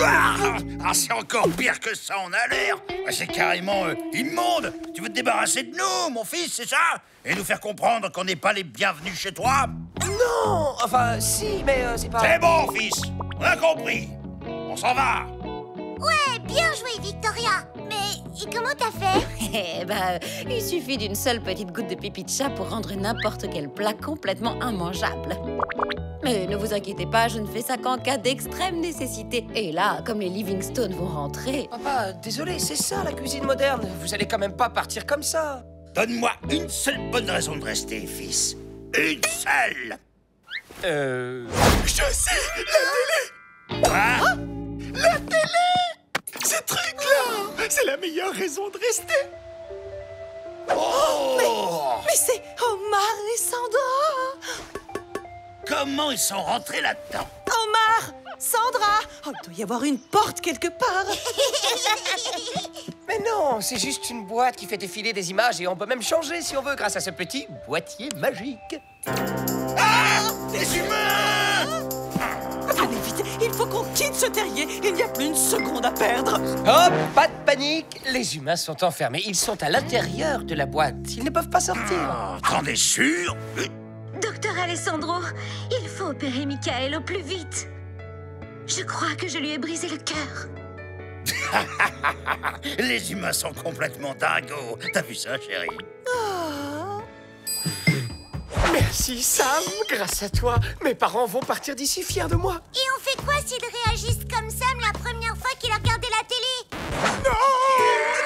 Ah, c'est encore pire que ça en a l'air. C'est carrément immonde. Tu veux te débarrasser de nous, mon fils, c'est ça? Et nous faire comprendre qu'on n'est pas les bienvenus chez toi?
Non, enfin, si, mais c'est pas...
C'est bon, fils. On a compris. On s'en va.
Ouais, bien joué, Victoria. Mais et comment t'as fait?
Eh ben, il suffit d'une seule petite goutte de pipi de chat pour rendre n'importe quel plat complètement immangeable. Mais ne vous inquiétez pas, je ne fais ça qu'en cas d'extrême nécessité. Et là, comme les Livingstone vont rentrer...
Papa, désolé, c'est ça la cuisine moderne. Vous allez quand même pas partir comme ça.
Donne-moi une seule bonne raison de rester, fils. Une seule.
Je sais, la télé.
Quoi?
La télé! Ce truc-là, c'est la meilleure raison de rester.
Oh!
Mais c'est Omar et Sandra!
Comment ils sont rentrés là-dedans?
Omar! Sandra! Oh, il doit y avoir une porte quelque part!
Mais non, c'est juste une boîte qui fait défiler des images et on peut même changer si on veut grâce à ce petit boîtier magique.
Ah! Des humains!
Allez vite, il faut qu'on quitte ce terrier. Il n'y a plus une seconde à perdre.
Hop, pas de panique. Les humains sont enfermés. Ils sont à l'intérieur de la boîte. Ils ne peuvent pas sortir.
Oh, t'en es sûr?
Docteur Alessandro, il faut opérer Michael au plus vite.
Je crois que je lui ai brisé le cœur.
Les humains sont complètement dingos. T'as vu ça, chérie?
Merci, Sam. Grâce à toi, mes parents vont partir d'ici fiers de moi.
Et on fait quoi s'ils réagissent comme Sam la première fois qu'il a regardé la télé?
Non!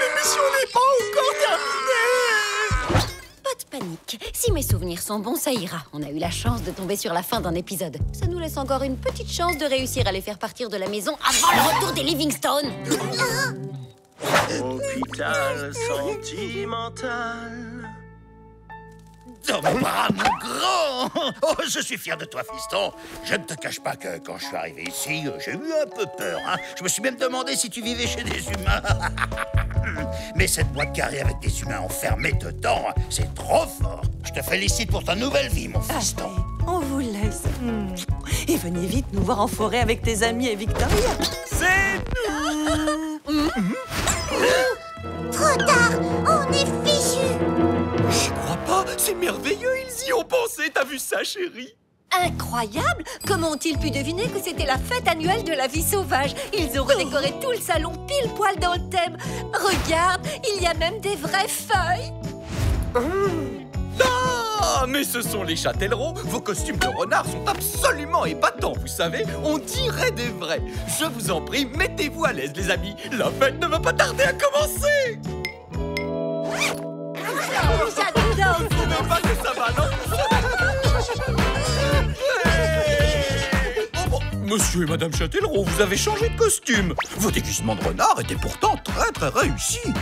L'émission n'est pas encore terminée!
Pas de panique. Si mes souvenirs sont bons, ça ira. On a eu la chance de tomber sur la fin d'un épisode. Ça nous laisse encore une petite chance de réussir à les faire partir de la maison avant le retour des Livingstone.
Hôpital sentimental.
Dans mon bras, mon grand! Oh, je suis fier de toi, fiston. Je ne te cache pas que quand je suis arrivé ici, j'ai eu un peu peur. Hein. Je me suis même demandé si tu vivais chez des humains. Mais cette boîte carrée avec des humains enfermés dedans, c'est trop fort. Je te félicite pour ta nouvelle vie, mon fiston.
Allez, on vous laisse. Et venez vite nous voir en forêt avec tes amis et Victoria.
C'est nous!
Trop tard, on est fichus.
J'y crois pas, c'est merveilleux, ils y ont pensé, t'as vu ça, chérie?
Incroyable! Comment ont-ils pu deviner que c'était la fête annuelle de la vie sauvage? Ils ont redécoré tout le salon pile poil dans le thème. Regarde, il y a même des vraies feuilles.
Ah, mais ce sont les châtellerault. Vos costumes de renard sont absolument épatants, vous savez. On dirait des vrais. Je vous en prie, mettez-vous à l'aise, les amis. La fête ne va pas tarder à commencer.
J'adore!
Vous ne pas que ça va, non? Oh, bon, monsieur et madame Châtellerault, vous avez changé de costume. Vos déguisements de renard étaient pourtant très très réussis.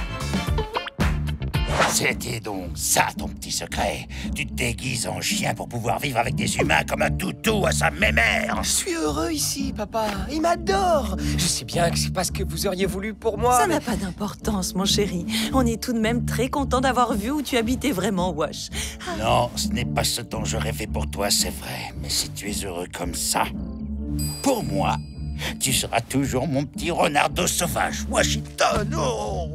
C'était donc ça ton petit secret. Tu te déguises en chien pour pouvoir vivre avec des humains comme un toutou à sa mémère.
Je suis heureux ici, papa. Il m'adore. Je sais bien que c'est pas ce que vous auriez voulu pour moi.
Ça n'a pas d'importance, mon chéri. On est tout de même très content d'avoir vu où tu habitais vraiment, Wash.
Non, ce n'est pas ce dont je rêvais pour toi, c'est vrai. Mais si tu es heureux comme ça, pour moi, tu seras toujours mon petit renardo sauvage, Washington. Oh.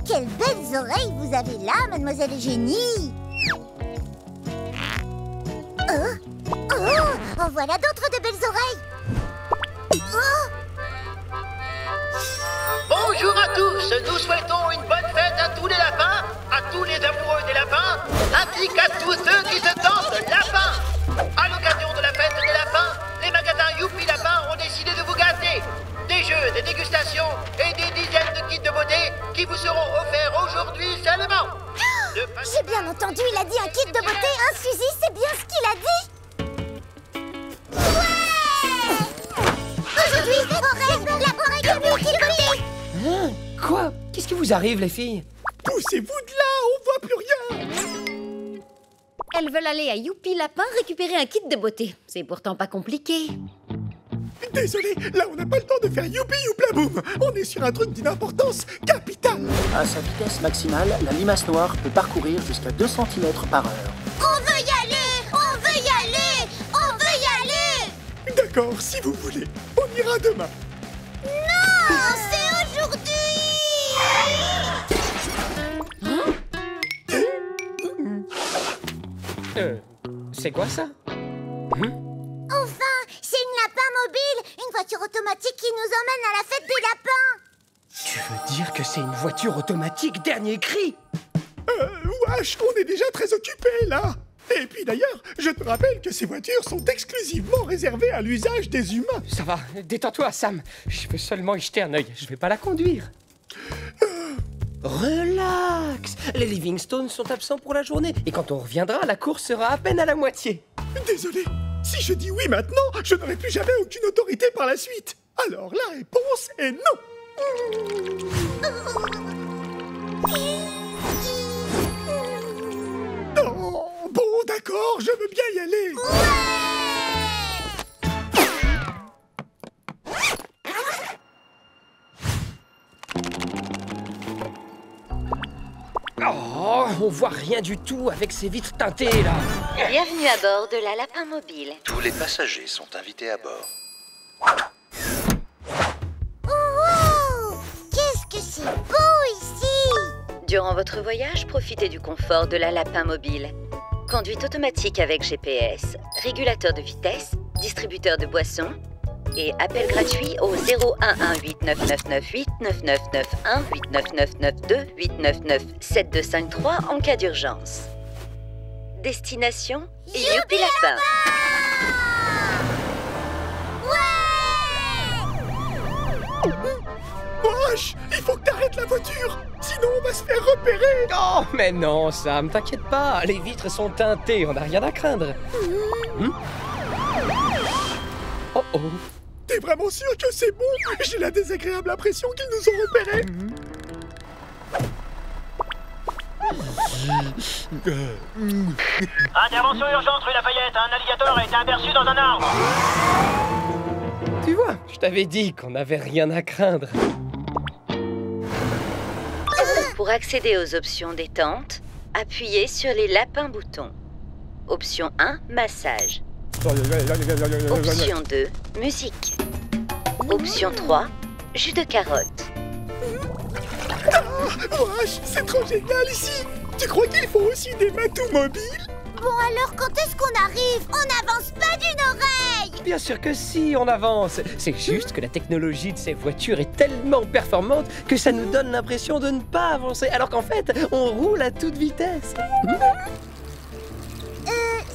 Quelles belles oreilles vous avez là, mademoiselle Eugénie. En voilà d'autres de belles oreilles.
Bonjour à tous, nous souhaitons une bonne fête à tous les lapins, à tous les amoureux des lapins, ainsi qu'à tous ceux qui se sentent lapins. À l'occasion de la fête des lapins, les magasins Youpi Lapin ont décidé de vous gâter. Des jeux, des dégustations et des dizaines de kits de beauté qui vous seront offerts aujourd'hui seulement.
J'ai bien entendu, il a dit un kit de beauté, un fusil, c'est bien ce qu'il a dit. Ouais! Aujourd'hui, la forêt de Youpi Beauté.
Quoi? Qu'est-ce qui vous arrive, les filles?
Poussez-vous de là, on voit plus rien.
Elles veulent aller à Youpi Lapin récupérer un kit de beauté. C'est pourtant pas compliqué.
Désolé, là on n'a pas le temps de faire youpi youplaboum. On est sur un truc d'une importance capitale.
À sa vitesse maximale, la limace noire peut parcourir jusqu'à 2 cm par heure.
On veut y aller! On veut y aller! On veut y aller!
D'accord, si vous voulez, on ira demain.
Non, c'est aujourd'hui!
C'est quoi ça?
Enfin, c'est une lapin mobile, une voiture automatique qui nous emmène à la fête des lapins.
Tu veux dire que c'est une voiture automatique dernier cri?
Wesh, on est déjà très occupés là. Et puis d'ailleurs, je te rappelle que ces voitures sont exclusivement réservées à l'usage des humains.
Ça va, détends-toi, Sam. Je veux seulement y jeter un œil, je vais pas la conduire. Relax. Les Livingstone sont absents pour la journée. Et quand on reviendra, la course sera à peine à la moitié.
Désolé, si je dis oui maintenant, je n'aurai plus jamais aucune autorité par la suite. Alors la réponse est non. Oh, bon, d'accord. D'accord, je veux bien y aller.
Oh, on voit rien du tout avec ces vitres teintées, là.
Bienvenue à bord de la Lapin Mobile.
Tous les passagers sont invités à bord.
Oh, qu'est-ce que c'est beau ici!
Durant votre voyage, profitez du confort de la Lapin Mobile. Conduite automatique avec GPS, régulateur de vitesse, distributeur de boissons et appel gratuit au 0118998 9991 89992 8997253 en cas d'urgence. Destination Youpi Lapin.
Wesh, il faut que t'arrêtes la voiture, sinon on va se faire repérer.
Oh, mais non, Sam, t'inquiète pas. Les vitres sont teintées, on n'a rien à craindre. Oh oh.
T'es vraiment sûr que c'est bon? J'ai la désagréable impression qu'ils nous ont repérés.
Intervention urgente rue Lafayette, un alligator a été aperçu dans un arbre.
Tu vois, je t'avais dit qu'on n'avait rien à craindre.
Pour accéder aux options détente, appuyez sur les lapins boutons. Option 1, massage. Option 2, musique. Option 3, jus de carotte.
Wesh, c'est trop génial ici. Tu crois qu'il faut aussi des matous mobiles?
Bon alors, quand est-ce qu'on arrive? On n'avance pas d'une oreille!
Bien sûr que si, on avance. C'est juste que la technologie de ces voitures est tellement performante que ça nous donne l'impression de ne pas avancer, alors qu'en fait, on roule à toute vitesse.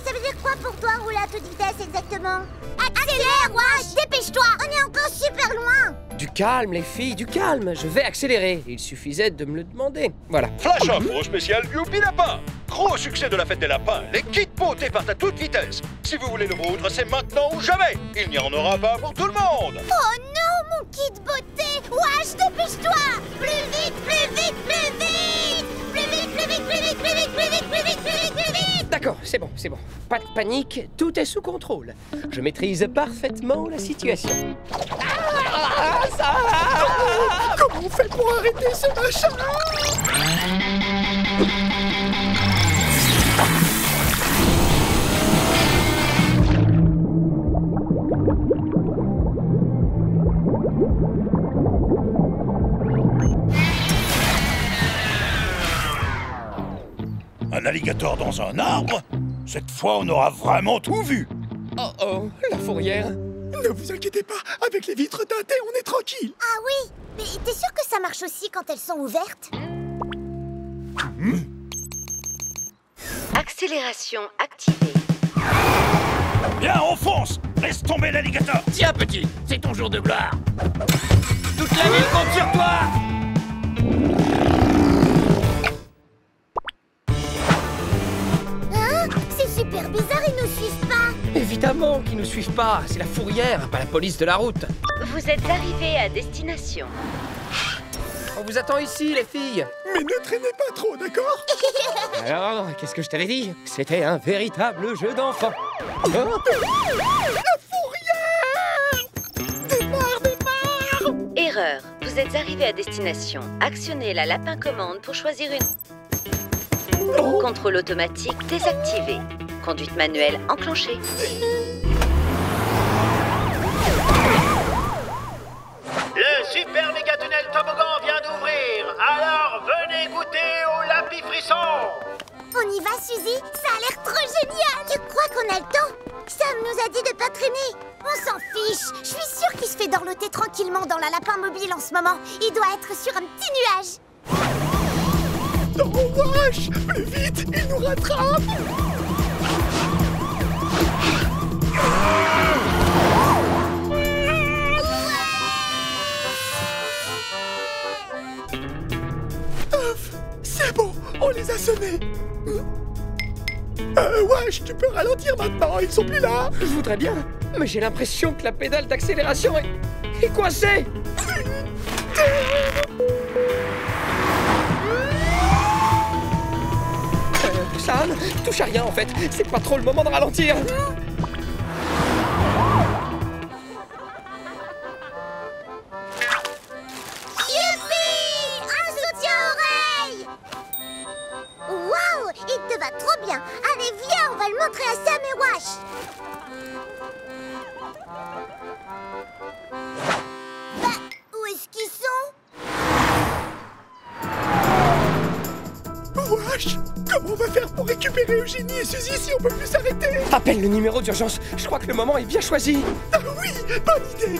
Ça veut dire quoi pour toi, rouler à toute vitesse exactement? Accélère, Wash! Dépêche-toi! On est encore super loin!
Du calme, les filles, du calme. Je vais accélérer. Il suffisait de me le demander. Voilà.
Flash info spécial Youpi Lapin. Gros succès de la fête des lapins. Les kits beauté partent à toute vitesse. Si vous voulez le vôtre, c'est maintenant ou jamais. Il n'y en aura pas pour tout le monde.
Oh non, mon kit beauté! Wash, dépêche-toi! Plus vite, plus vite, plus vite! Plus vite, plus vite, plus vite, plus vite, plus vite, plus vite, plus vite, plus vite!
D'accord, c'est bon, c'est bon. Pas de panique, tout est sous contrôle. Je maîtrise parfaitement la situation.
Comment on fait pour arrêter ce machin?
Un alligator dans un arbre? Cette fois, on aura vraiment tout vu.
Oh oh, la fourrière.
Ne vous inquiétez pas, avec les vitres teintées, on est tranquille.
Ah oui, mais t'es sûr que ça marche aussi quand elles sont ouvertes?
Accélération activée.
Bien, on fonce. Laisse tomber l'alligator.
Tiens, petit, c'est ton jour de gloire. Toute la ville compte sur toi.
Hein? C'est super bizarre, ils nous suivent pas.
Évidemment qu'ils nous suivent pas. C'est la fourrière, pas la police de la route.
Vous êtes arrivés à destination.
On vous attend ici, les filles.
Mais ne traînez pas trop, d'accord?
Alors, qu'est-ce que je t'avais dit? C'était un véritable jeu d'enfant. Oh.
La fourrière! Démarre, démarre!
Erreur. Vous êtes arrivés à destination. Actionnez la lapin commande pour choisir une. Contrôle automatique désactivé. Conduite manuelle enclenchée.
Le super méga tunnel toboggan vient d'ouvrir. Alors venez goûter au Lapi Frisson.
On y va, Suzy? Ça a l'air trop génial! Tu crois qu'on a le temps? Sam nous a dit de pas traîner. On s'en fiche. Je suis sûre qu'il se fait dorloter tranquillement dans la lapin mobile en ce moment. Il doit être sur un petit nuage.
Non, wesh! Plus vite, il nous rattrape! C'est bon, on les a semés. Wesh, tu peux ralentir maintenant, ils sont plus là.
Je voudrais bien, mais j'ai l'impression que la pédale d'accélération est coincée. Sam, touche à rien en fait. C'est pas trop le moment de ralentir.
Youpi! Un soutien-oreille! Waouh! Il te va trop bien! Allez, viens, on va le montrer à Sam et Wash! Bah, où est-ce qu'ils sont?
Wash, comment on va faire pour récupérer Eugénie et Suzy si on peut plus s'arrêter?
Appelle le numéro d'urgence. Je crois que le moment est bien choisi.
Ah oui, bonne idée.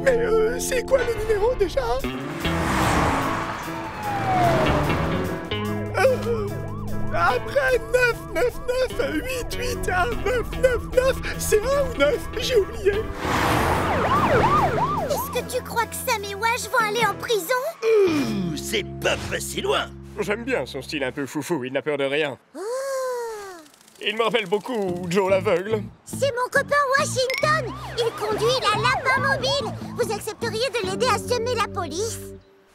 Mais c'est quoi le numéro déjà? Après 999 881 999, c'est 1 ou 9? J'ai oublié.
Est-ce que tu crois que Sam et Wash vont aller en prison?
C'est pas si loin.
J'aime bien son style un peu foufou, il n'a peur de rien. Il me rappelle beaucoup Joe l'aveugle.
C'est mon copain Washington. Il conduit la lapin mobile. Vous accepteriez de l'aider à semer la police?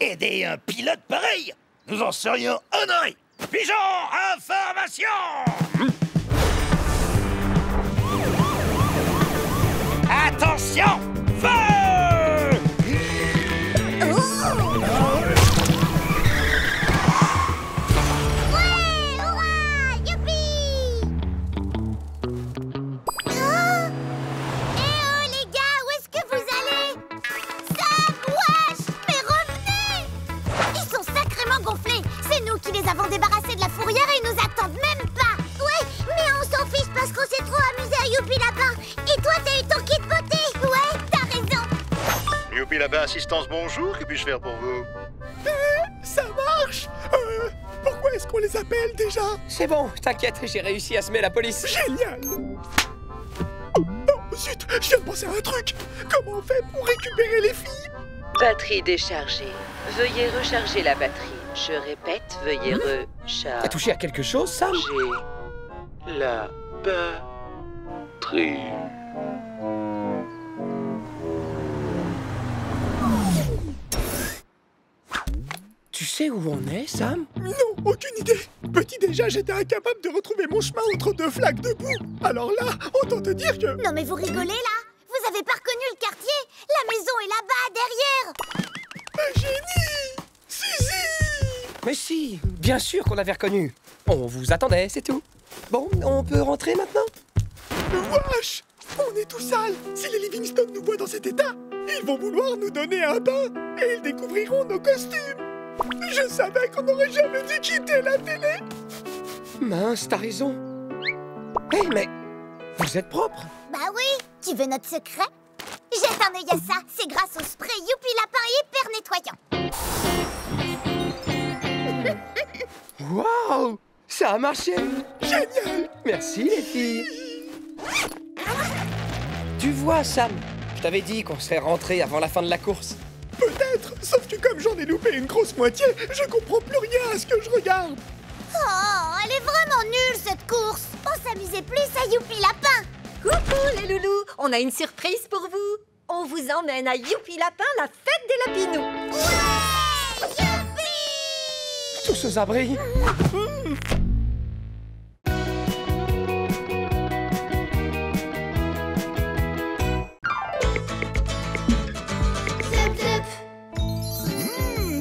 Aider un pilote pareil, nous en serions honorés. Pigeon, information! Attention! Feu!
Qui les avons débarrassés de la fourrière et ils nous attendent même pas. Ouais, mais on s'en fiche parce qu'on s'est trop amusé à Youpi Lapin. Et toi, t'as eu ton kit beauté. Ouais, t'as raison.
Youpi Lapin Assistance, bonjour, que puis-je faire pour vous?
Ça marche. Pourquoi est-ce qu'on les appelle déjà?
C'est bon, t'inquiète, j'ai réussi à semer la police.
Génial. Oh, zut, je viens de penser à un truc. Comment on fait pour récupérer les filles?
Batterie déchargée. Veuillez recharger la batterie. Je répète, veuillez recharger.
T'as touché à quelque chose, Sam?
La batterie.
Tu sais où on est, Sam?
Non, aucune idée. Petit déjà, j'étais incapable de retrouver mon chemin entre deux flaques de boue. Alors là, autant te dire que...
Non mais vous rigolez là? Vous avez pas reconnu le quartier? La maison est là-bas, derrière.
Eugénie! Suzy!
Mais si, bien sûr qu'on avait reconnu. On vous attendait, c'est tout. Bon, on peut rentrer maintenant?
Wesh! On est tout sale. Si les Livingstone nous voient dans cet état, ils vont vouloir nous donner un bain et ils découvriront nos costumes. Je savais qu'on n'aurait jamais dû quitter la télé.
Mince, t'as raison. Hé, mais vous êtes propre.
Bah oui, tu veux notre secret? Jette un œil à ça, c'est grâce au spray Youpi Lapin hyper nettoyant.
Waouh! Ça a marché!
Génial!
Merci les filles! Tu vois, Sam, je t'avais dit qu'on serait rentré avant la fin de la course.
Peut-être, sauf que comme j'en ai loupé une grosse moitié, je comprends plus rien à ce que je regarde.
Oh, elle est vraiment nulle cette course. On s'amusait plus à Youpi Lapin.
Coucou les loulous, on a une surprise pour vous. On vous emmène à Youpi Lapin, la fête des lapinous.
Ouais! Youpi!
Tous aux abris.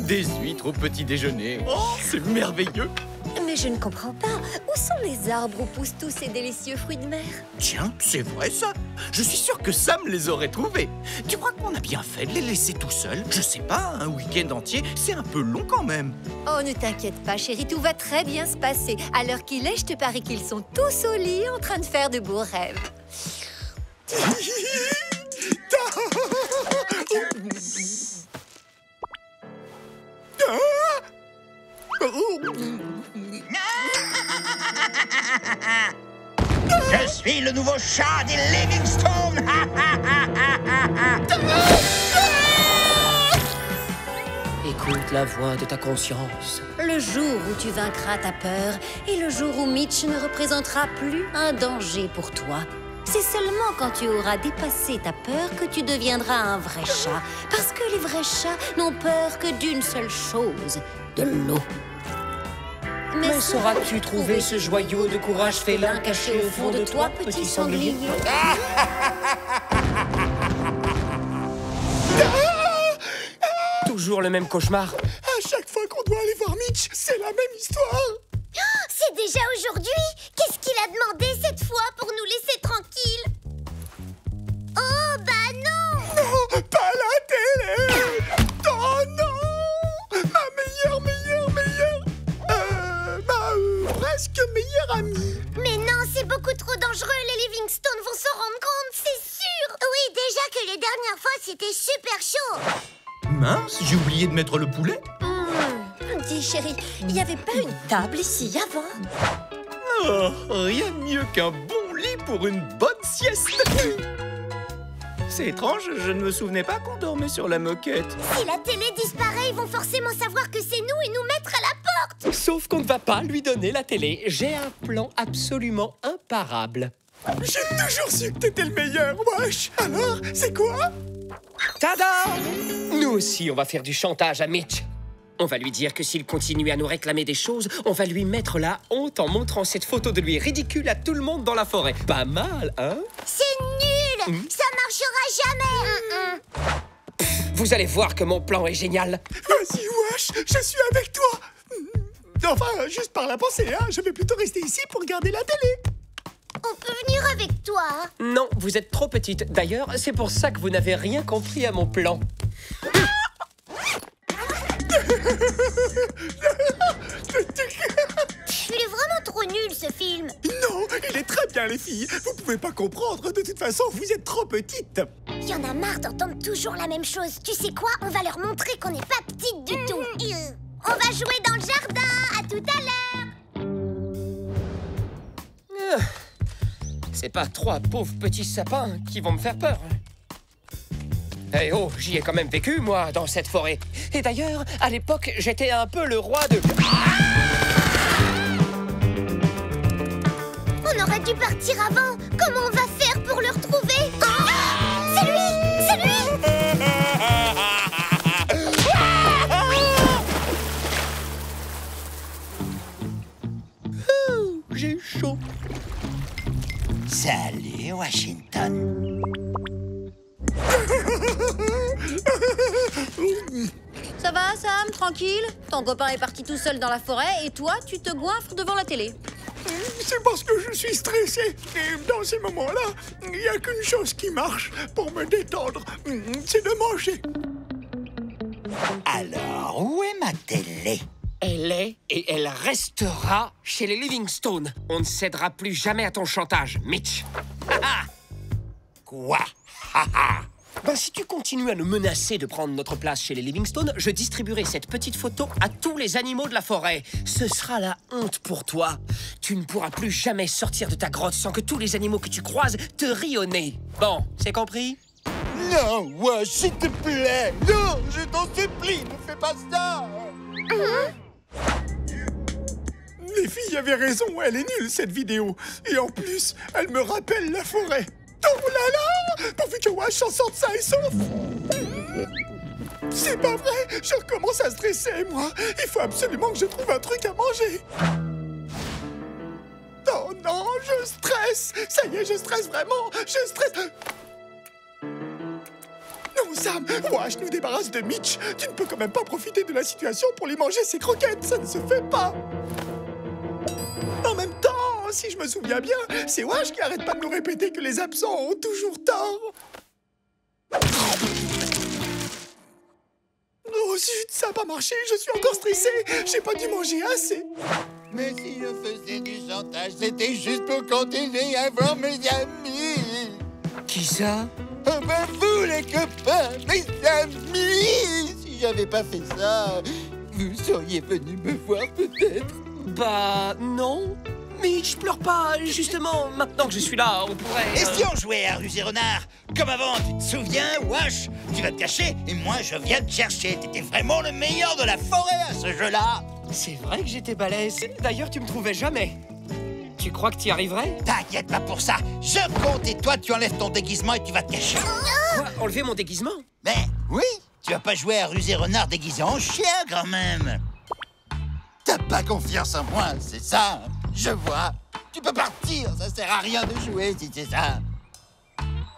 Des huîtres au petit déjeuner. Oh, c'est merveilleux.
Mais je ne comprends pas. Où sont les arbres où poussent tous ces délicieux fruits de mer?
Tiens, c'est vrai ça. Je suis sûr que Sam les aurait trouvés. Tu crois qu'on a bien fait de les laisser tout seuls? Je sais pas, un week-end entier, c'est un peu long quand même.
Oh, ne t'inquiète pas, chérie, tout va très bien se passer. À l'heure qu'il est, je te parie qu'ils sont tous au lit en train de faire de beaux rêves.
Je suis le nouveau chat des Livingstone.
Écoute la voix de ta conscience.
Le jour où tu vaincras ta peur et le jour où Mitch ne représentera plus un danger pour toi. C'est seulement quand tu auras dépassé ta peur que tu deviendras un vrai chat. Parce que les vrais chats n'ont peur que d'une seule chose, de l'eau. Mais
sauras-tu trouver ce joyau de courage félin caché au fond de toi, petit sanglier? Toujours le même cauchemar.
À chaque fois qu'on doit aller voir Mitch, c'est la même histoire.
Oh, c'est déjà aujourd'hui? Qu'est-ce qu'il a demandé cette fois pour nous laisser tranquilles? Oh, bah non!
Non, pas la télé! Oh non! Ma presque meilleure amie.
Mais non, c'est beaucoup trop dangereux. Les Livingstone vont s'en rendre compte, c'est sûr. Oui, déjà que les dernières fois, c'était super chaud.
Mince, j'ai oublié de mettre le poulet.
Dis, chérie, il n'y avait pas une table ici avant?
Oh, rien de mieux qu'un bon lit pour une bonne sieste. C'est étrange, je ne me souvenais pas qu'on dormait sur la moquette.
Si la télé disparaît, ils vont forcément savoir que c'est nous et nous mettre à la porte.
Sauf qu'on ne va pas lui donner la télé. J'ai un plan absolument imparable.
J'ai toujours su que t'étais le meilleur, wesh. Alors, c'est quoi?
Tada! Nous aussi, on va faire du chantage à Mitch. On va lui dire que s'il continue à nous réclamer des choses, on va lui mettre la honte en montrant cette photo de lui ridicule à tout le monde dans la forêt. Pas mal, hein?
C'est nul! Ça marchera jamais!
Vous allez voir que mon plan est génial.
Vas-y, wesh, je suis avec toi. Enfin, juste par la pensée, hein. Je vais plutôt rester ici pour regarder la télé.
On peut venir avec toi.
Non, vous êtes trop petite. D'ailleurs, c'est pour ça que vous n'avez rien compris à mon plan.
Il est vraiment trop nul, ce film.
Non, il est très bien, les filles. Vous pouvez pas comprendre. De toute façon, vous êtes trop petites.
Il y en a marre d'entendre toujours la même chose. Tu sais quoi? On va leur montrer qu'on n'est pas petites du tout. On va jouer dans le jardin. À tout à l'heure.
C'est pas trois pauvres petits sapins qui vont me faire peur. Eh oh, j'y ai quand même vécu, moi, dans cette forêt. Et d'ailleurs, à l'époque, j'étais un peu le roi de...
On aurait dû partir avant. Comment on va faire pour le retrouver? C'est lui! C'est lui!
J'ai eu chaud.
Salut, Washington.
Ça va, Sam? Tranquille? Ton copain est parti tout seul dans la forêt et toi, tu te goinfres devant la télé.
C'est parce que je suis stressé. Et dans ces moments-là, il n'y a qu'une chose qui marche pour me détendre. C'est de manger.
Alors, où est ma télé?
Elle est et elle restera chez les Livingstone. On ne cédera plus jamais à ton chantage, Mitch.
Quoi?
Ben, si tu continues à nous menacer de prendre notre place chez les Livingstone, je distribuerai cette petite photo à tous les animaux de la forêt. Ce sera la honte pour toi. Tu ne pourras plus jamais sortir de ta grotte sans que tous les animaux que tu croises te rient au nez. Bon, c'est compris?
Non, ouais, s'il te plaît. Non, je t'en supplie, ne fais pas ça.
Les filles avaient raison, elle est nulle, cette vidéo. Et en plus, elle me rappelle la forêt. Oh là là! Pourvu que Wash s'en sorte sain et sauf! C'est pas vrai! Je recommence à stresser, moi! Il faut absolument que je trouve un truc à manger! Oh non, je stresse! Ça y est, je stresse vraiment! Je stresse! Non, Sam! Wash nous débarrasse de Mitch! Tu ne peux quand même pas profiter de la situation pour lui manger ses croquettes! Ça ne se fait pas! En même temps, si je me souviens bien, c'est Wash qui arrête pas de nous répéter que les absents ont toujours tort. Oh zut, ça n'a pas marché, je suis encore stressé. J'ai pas dû manger assez.
Mais si je faisais du chantage, c'était juste pour continuer à voir mes amis.
Qui ça?
Oh ben vous, les copains, mes amis. Si j'avais pas fait ça, vous seriez venus me voir peut-être.
Bah, non. Mitch, pleure pas. Justement, maintenant que je suis là, on pourrait...
Et si on jouait à Rusé Renard? Comme avant, tu te souviens, Wash? Tu vas te cacher et moi, je viens te chercher. T'étais vraiment le meilleur de la forêt à ce jeu-là.
C'est vrai que j'étais balèze. D'ailleurs, tu me trouvais jamais. Tu crois que tu y arriverais?
T'inquiète pas pour ça. Je compte et toi, tu enlèves ton déguisement et tu vas te cacher.
Quoi? Enlever mon déguisement?
Mais oui, tu vas pas jouer à Rusé Renard déguisé en chien, quand même. T'as pas confiance en moi, c'est ça? Je vois. Tu peux partir, ça sert à rien de jouer si c'est ça.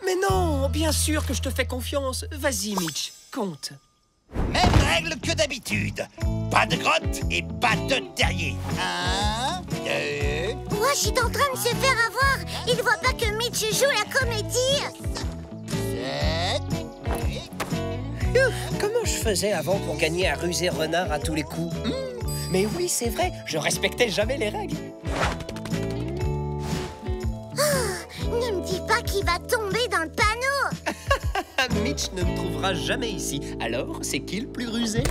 Mais non, bien sûr que je te fais confiance. Vas-y, Mitch, compte.
Même règle que d'habitude. Pas de grotte et pas de terrier. 1, 2...
Wash est en train de se faire avoir. Il voit pas que Mitch joue la comédie.
7...
Comment je faisais avant pour gagner à ruser renard à tous les coups? Mais oui, c'est vrai, je respectais jamais les règles.
Ne me dis pas qu'il va tomber dans le panneau.
Mitch ne me trouvera jamais ici. Alors, c'est qui le plus rusé?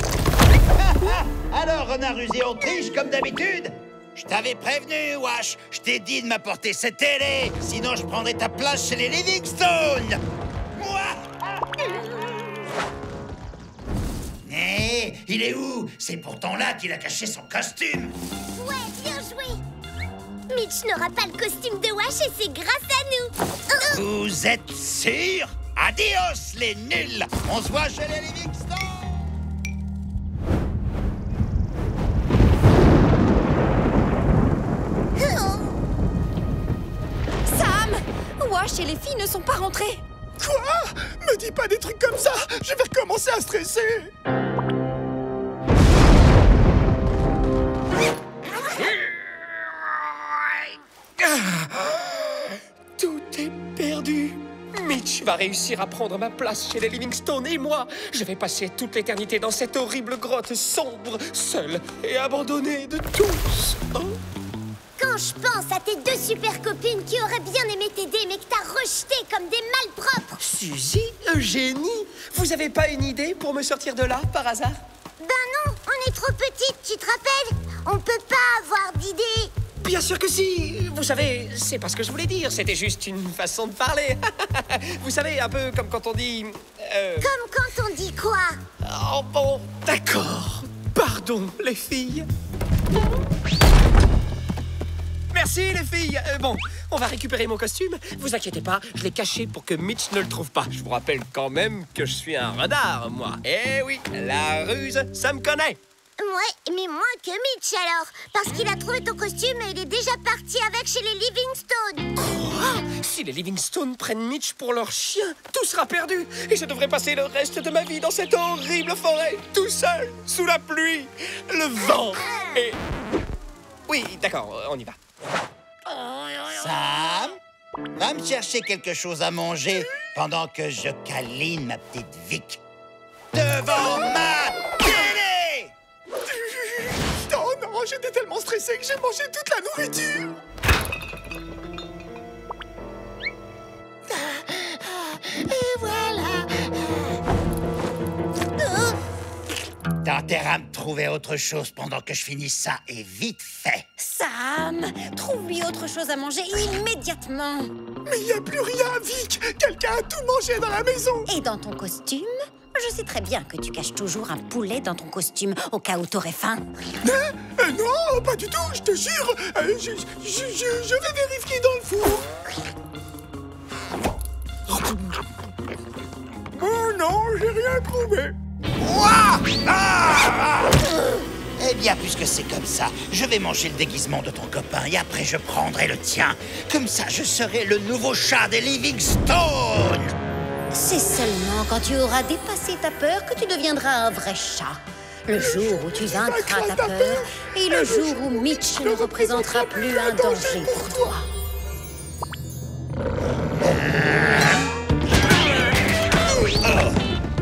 Alors, renard rusé, on triche comme d'habitude? Je t'avais prévenu, Wash. Je t'ai dit de m'apporter cette télé. Sinon, je prendrais ta place chez les Livingstone. Eh, il est où? C'est pourtant là qu'il a caché son costume.
Ouais, bien joué. Mitch n'aura pas le costume de Wash et c'est grâce à nous.
Vous êtes sûrs? Adios, les nuls. On se voit chez les Livingstone.
Sam! Wash et les filles ne sont pas rentrées.
Quoi? Me dis pas des trucs comme ça. Je vais recommencer à stresser.
Tout est perdu. Mitch va réussir à prendre ma place chez les Livingstone et moi, je vais passer toute l'éternité dans cette horrible grotte sombre, seule et abandonnée de tous. Oh.
Quand je pense à tes deux super copines qui auraient bien aimé t'aider mais que t'as rejetées comme des malpropres.
Suzy, Eugénie, vous avez pas une idée pour me sortir de là, par hasard?
Ben non, on est trop petites, tu te rappelles? On peut pas avoir d'idée.
Bien sûr que si. Vous savez, c'est pas ce que je voulais dire, c'était juste une façon de parler. Vous savez, un peu comme quand on dit...
Comme quand on dit quoi?
Oh bon, d'accord. Pardon, les filles. Merci, les filles. Bon, on va récupérer mon costume. Vous inquiétez pas, je l'ai caché pour que Mitch ne le trouve pas. Je vous rappelle quand même que je suis un renard, moi. Eh oui, la ruse, ça me connaît.
Ouais, mais moins que Mitch alors. Parce qu'il a trouvé ton costume et il est déjà parti avec chez les Livingstone.
Quoi? Si les Livingstone prennent Mitch pour leur chien, tout sera perdu. Et je devrais passer le reste de ma vie dans cette horrible forêt, tout seul, sous la pluie, le vent et... Oui, d'accord, on y va.
Sam, va me chercher quelque chose à manger pendant que je câline ma petite Vic. Devant ma télé!
Oh non, j'étais tellement stressé que j'ai mangé toute la nourriture.
Et voilà. T'as intérêt à me trouver autre chose pendant que je finisse ça, et vite fait.
Sam, trouve-lui autre chose à manger immédiatement.
Mais il n'y a plus rien, Vic. Quelqu'un a tout mangé dans la maison.
Et dans ton costume? Je sais très bien que tu caches toujours un poulet dans ton costume, au cas où t'aurais faim.
Non, pas du tout, je te jure. Je vais vérifier dans le four. Oh non, j'ai rien trouvé.
Eh bien, puisque c'est comme ça, je vais manger le déguisement de ton copain et après je prendrai le tien. Comme ça, je serai le nouveau chat des Livingstone.
C'est seulement quand tu auras dépassé ta peur que tu deviendras un vrai chat. Le jour où tu vaincras ta peur et le jour où Mitch ne représentera plus un danger pour toi.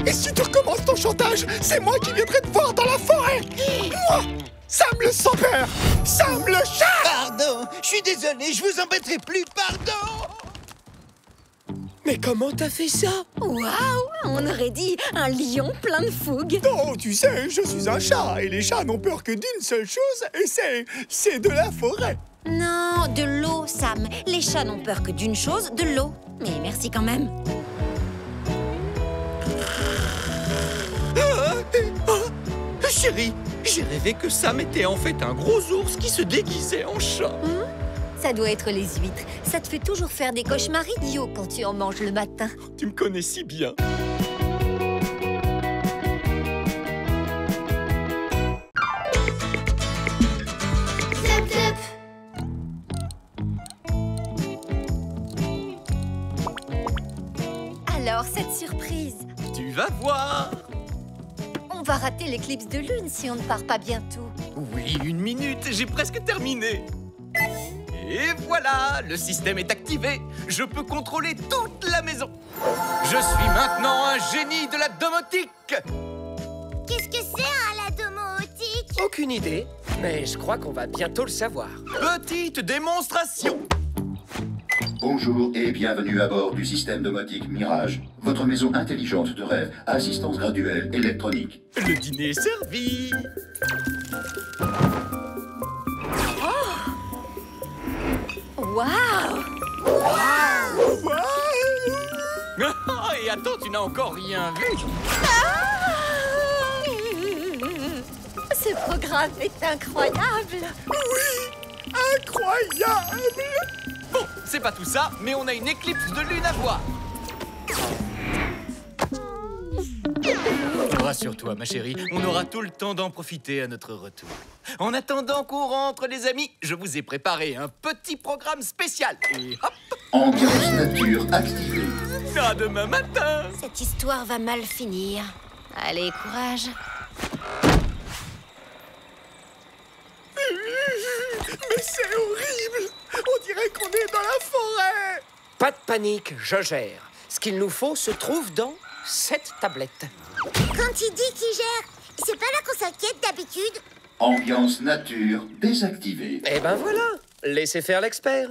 Et si tu recommences ton chantage, c'est moi qui viendrai te voir dans la forêt. Moi, Sam le sans-peur, Sam le chat.
Pardon, je suis désolé, je vous embêterai plus, pardon.
Mais comment t'as fait ça?
Waouh, on aurait dit un lion plein de fougue.
Non, tu sais, je suis un chat et les chats n'ont peur que d'une seule chose et c'est de la forêt.
Non, de l'eau, Sam. Les chats n'ont peur que d'une chose, de l'eau. Mais merci quand même.
Chérie, j'ai rêvé que Sam était en fait un gros ours qui se déguisait en chat.
Ça doit être les huîtres. Ça te fait toujours faire des cauchemars idiots quand tu en manges le matin.
Tu me connais si bien.
cette surprise?
Tu vas voir.
On va rater l'éclipse de lune si on ne part pas bientôt.
Oui, 1 minute, j'ai presque terminé. Et voilà, le système est activé. Je peux contrôler toute la maison. Je suis maintenant un génie de la domotique.
Qu'est-ce que c'est la domotique?
Aucune idée, mais je crois qu'on va bientôt le savoir.
Petite démonstration.
Bonjour et bienvenue à bord du système domotique Mirage, votre maison intelligente de rêve à assistance graduelle électronique.
Le dîner est servi.
Waouh!
Et attends, tu n'as encore rien vu.
Ce programme est incroyable!
Oui, incroyable!
Bon, c'est pas tout ça, mais on a une éclipse de lune à voir. Rassure-toi, ma chérie, on aura tout le temps d'en profiter à notre retour. En attendant qu'on rentre, les amis, je vous ai préparé un petit programme spécial. Et hop!
Ambiance nature activée.
À demain matin!
Cette histoire va mal finir. Allez, courage.
Mais c'est horrible! On dirait qu'on est dans la forêt!
Pas de panique, je gère. Ce qu'il nous faut se trouve dans cette tablette.
Quand il dit qu'il gère, c'est pas là qu'on s'inquiète d'habitude.
Ambiance nature désactivée.
Eh ben voilà, laissez faire l'expert.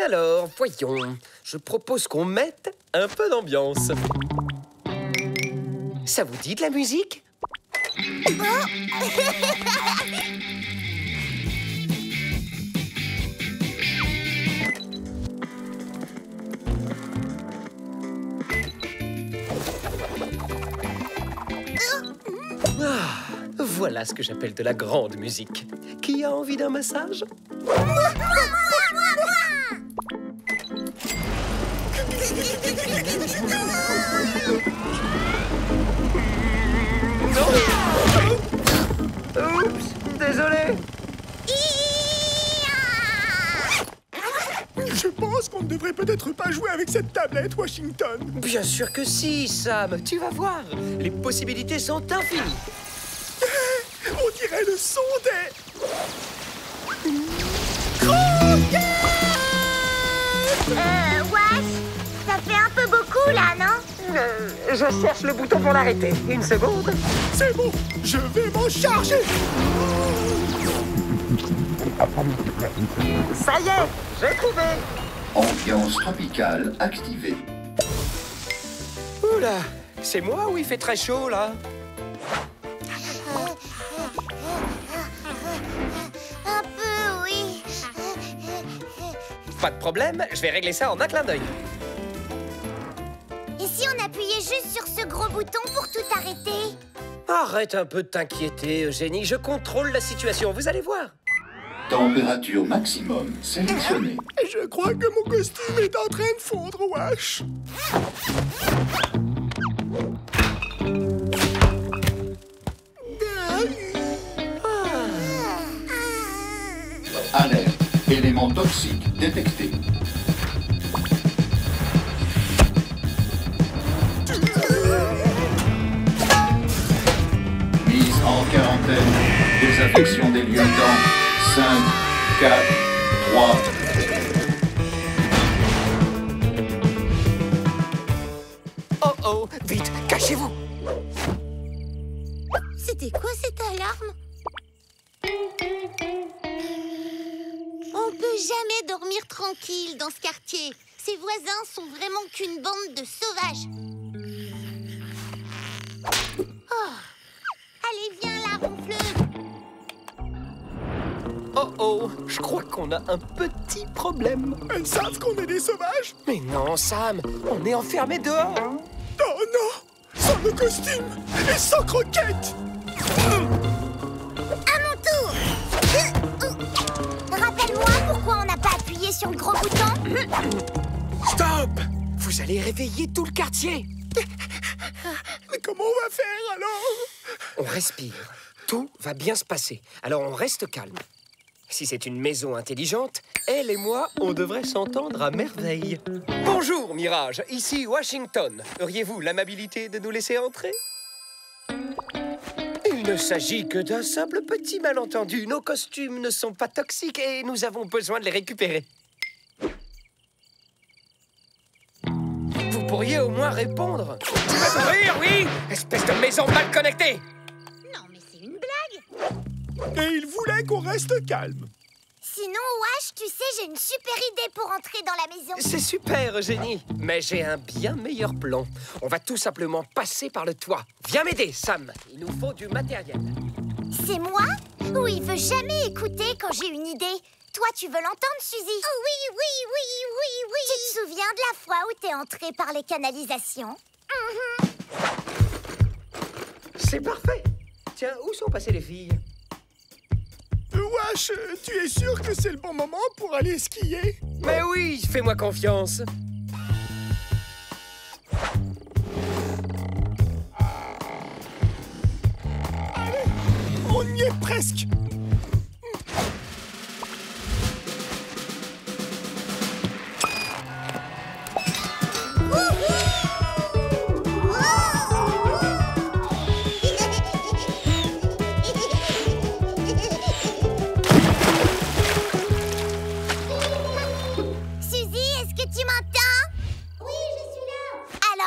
Alors, voyons, je propose qu'on mette un peu d'ambiance. Ça vous dit de la musique? Voilà ce que j'appelle de la grande musique. Qui a envie d'un massage? Oups, désolé.
Je pense qu'on ne devrait peut-être pas jouer avec cette tablette, Washington.
Bien sûr que si, Sam. Tu vas voir. Les possibilités sont infinies.
On dirait le son des...
Wash, ça fait un peu beaucoup là, non?
Je cherche le bouton pour l'arrêter. Une seconde.
C'est bon, je vais m'en charger.
Ça y est, j'ai trouvé.
Ambiance tropicale activée.
Oula, c'est moi ou il fait très chaud là?
Un peu, oui.
Pas de problème, je vais régler ça en un clin d'œil.
Et si on appuyait juste sur ce gros bouton pour tout arrêter?
Arrête un peu de t'inquiéter, Eugénie. Je contrôle la situation, vous allez voir.
Température maximum sélectionnée.
Je crois que mon costume est en train de fondre, Wash.
Alerte. Élément toxique détecté. Mise en quarantaine. Désaffection des lieux dans 5, 4, 3...
Oh oh, vite, cachez-vous.
C'était quoi cette alarme? On peut jamais dormir tranquille dans ce quartier. Ces voisins sont vraiment qu'une bande de sauvages. Oh. Allez, viens la ronfleuse.
Oh oh, je crois qu'on a un petit problème.
Elles savent qu'on est des sauvages?
Mais non, Sam, on est enfermés dehors.
Oh non! Sans le costume et sans croquettes!
À mon tour. Rappelle-moi pourquoi on n'a pas appuyé sur le gros bouton.
Stop! Vous allez réveiller tout le quartier.
Mais comment on va faire alors?
On respire. Tout va bien se passer. Alors on reste calme. Si c'est une maison intelligente, elle et moi, on devrait s'entendre à merveille. Bonjour, Mirage. Ici Washington. Auriez-vous l'amabilité de nous laisser entrer? Il ne s'agit que d'un simple petit malentendu. Nos costumes ne sont pas toxiques et nous avons besoin de les récupérer. Vous pourriez au moins répondre. Tu vas t'ouvrir, oui? Espèce de maison mal connectée!
Non, mais c'est une blague.
Et il voulait qu'on reste calme.
Sinon, Wash, tu sais, j'ai une super idée pour entrer dans la maison.
C'est super, Eugénie. Mais j'ai un bien meilleur plan. On va tout simplement passer par le toit. Viens m'aider, Sam. Il nous faut du matériel.
C'est moi? Ou il veut jamais écouter quand j'ai une idée? Toi, tu veux l'entendre, Suzy? Oh oui. Tu te souviens de la fois où t'es entrée par les canalisations?
C'est parfait. Tiens, où sont passées les filles?
Wash, tu es sûr que c'est le bon moment pour aller skier?
Mais oui, fais-moi confiance.
Allez, on y est presque.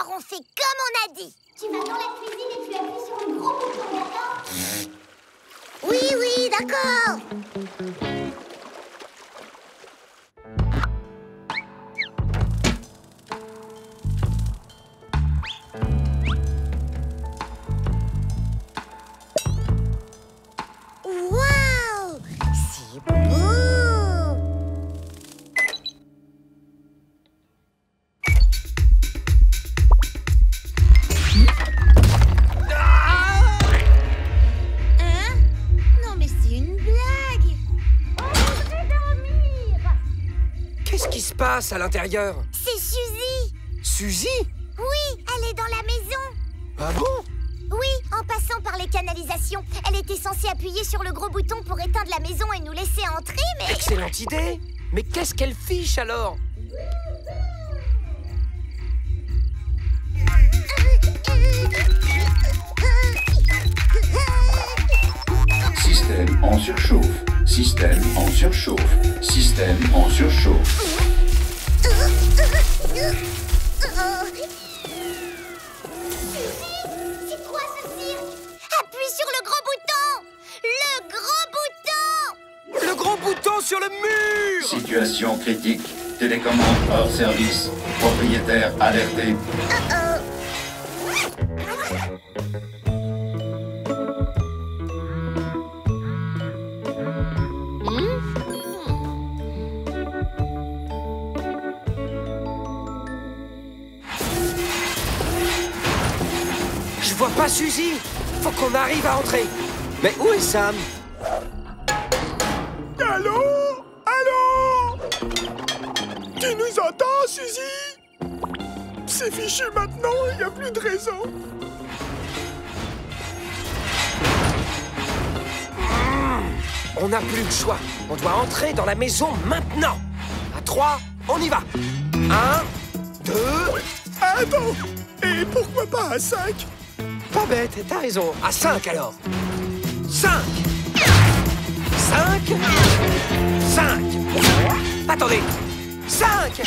On fait comme on a dit. Tu vas dans la cuisine et tu appuies sur le gros bouton, d'accord? Oui, d'accord. Waouh! C'est beau!
Qu'est-ce qui se passe à l'intérieur?
C'est Suzy.
Suzy?
Oui, elle est dans la maison.
Ah bon?
Oui, en passant par les canalisations. Elle était censée appuyer sur le gros bouton pour éteindre la maison et nous laisser entrer, mais...
Excellente idée! Mais qu'est-ce qu'elle fiche alors?
Système en surchauffe. Système en surchauffe. Système en surchauffe.
C'est quoi ce cirque? Appuie sur le gros bouton! Le gros bouton!
Le gros bouton sur le mur!
Situation critique. Télécommande hors service. Propriétaire alerté.
Je vois pas Suzy. Faut qu'on arrive à entrer. Mais où est Sam?
Allô? Allô? Tu nous entends, Suzy? C'est fichu maintenant, il n'y a plus de raison.
On n'a plus le choix. On doit entrer dans la maison maintenant. À 3, on y va. 1, 2...
Attends! Et pourquoi pas à 5?
Pas bête, t'as raison. À 5 alors. 5. 5. 5. Attendez. 5.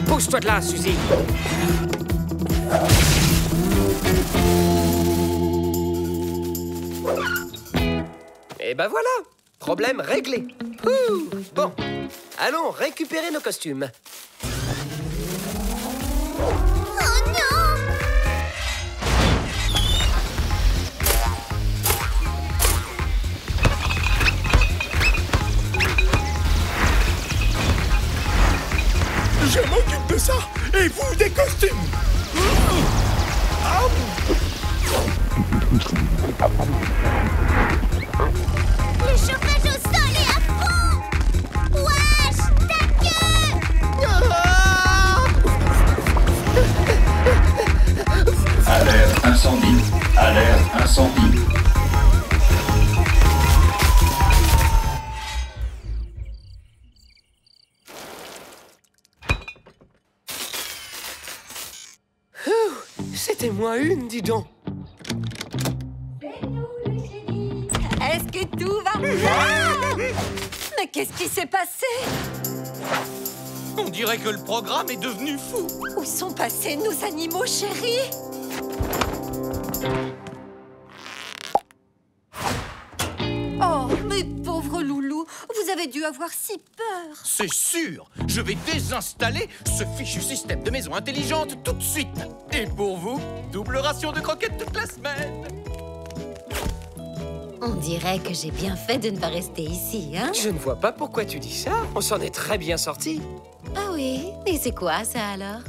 Pousse-toi de là, Suzy. Et ben voilà. Problème réglé. Ouh. Bon. Allons récupérer nos costumes.
Je m'occupe de ça. Et vous, des costumes.
Le chauffage au sol est à fond. Wesh, ta gueule!
incendie. Alerte incendie.
C'était moins une, dis donc.
Est-ce que tout va bien? Mais qu'est-ce qui s'est passé?
On dirait que le programme est devenu fou.
Où sont passés nos animaux chéris? Oh, mes pauvres loulous, vous avez dû avoir si peur.
C'est sûr. Je vais désinstaller ce fichu système de maison intelligente tout de suite. Et pour vous, double ration de croquettes toute la semaine.
On dirait que j'ai bien fait de ne pas rester ici, hein?
Je ne vois pas pourquoi tu dis ça. On s'en est très bien sortis.
Ah oui? Et c'est quoi ça alors?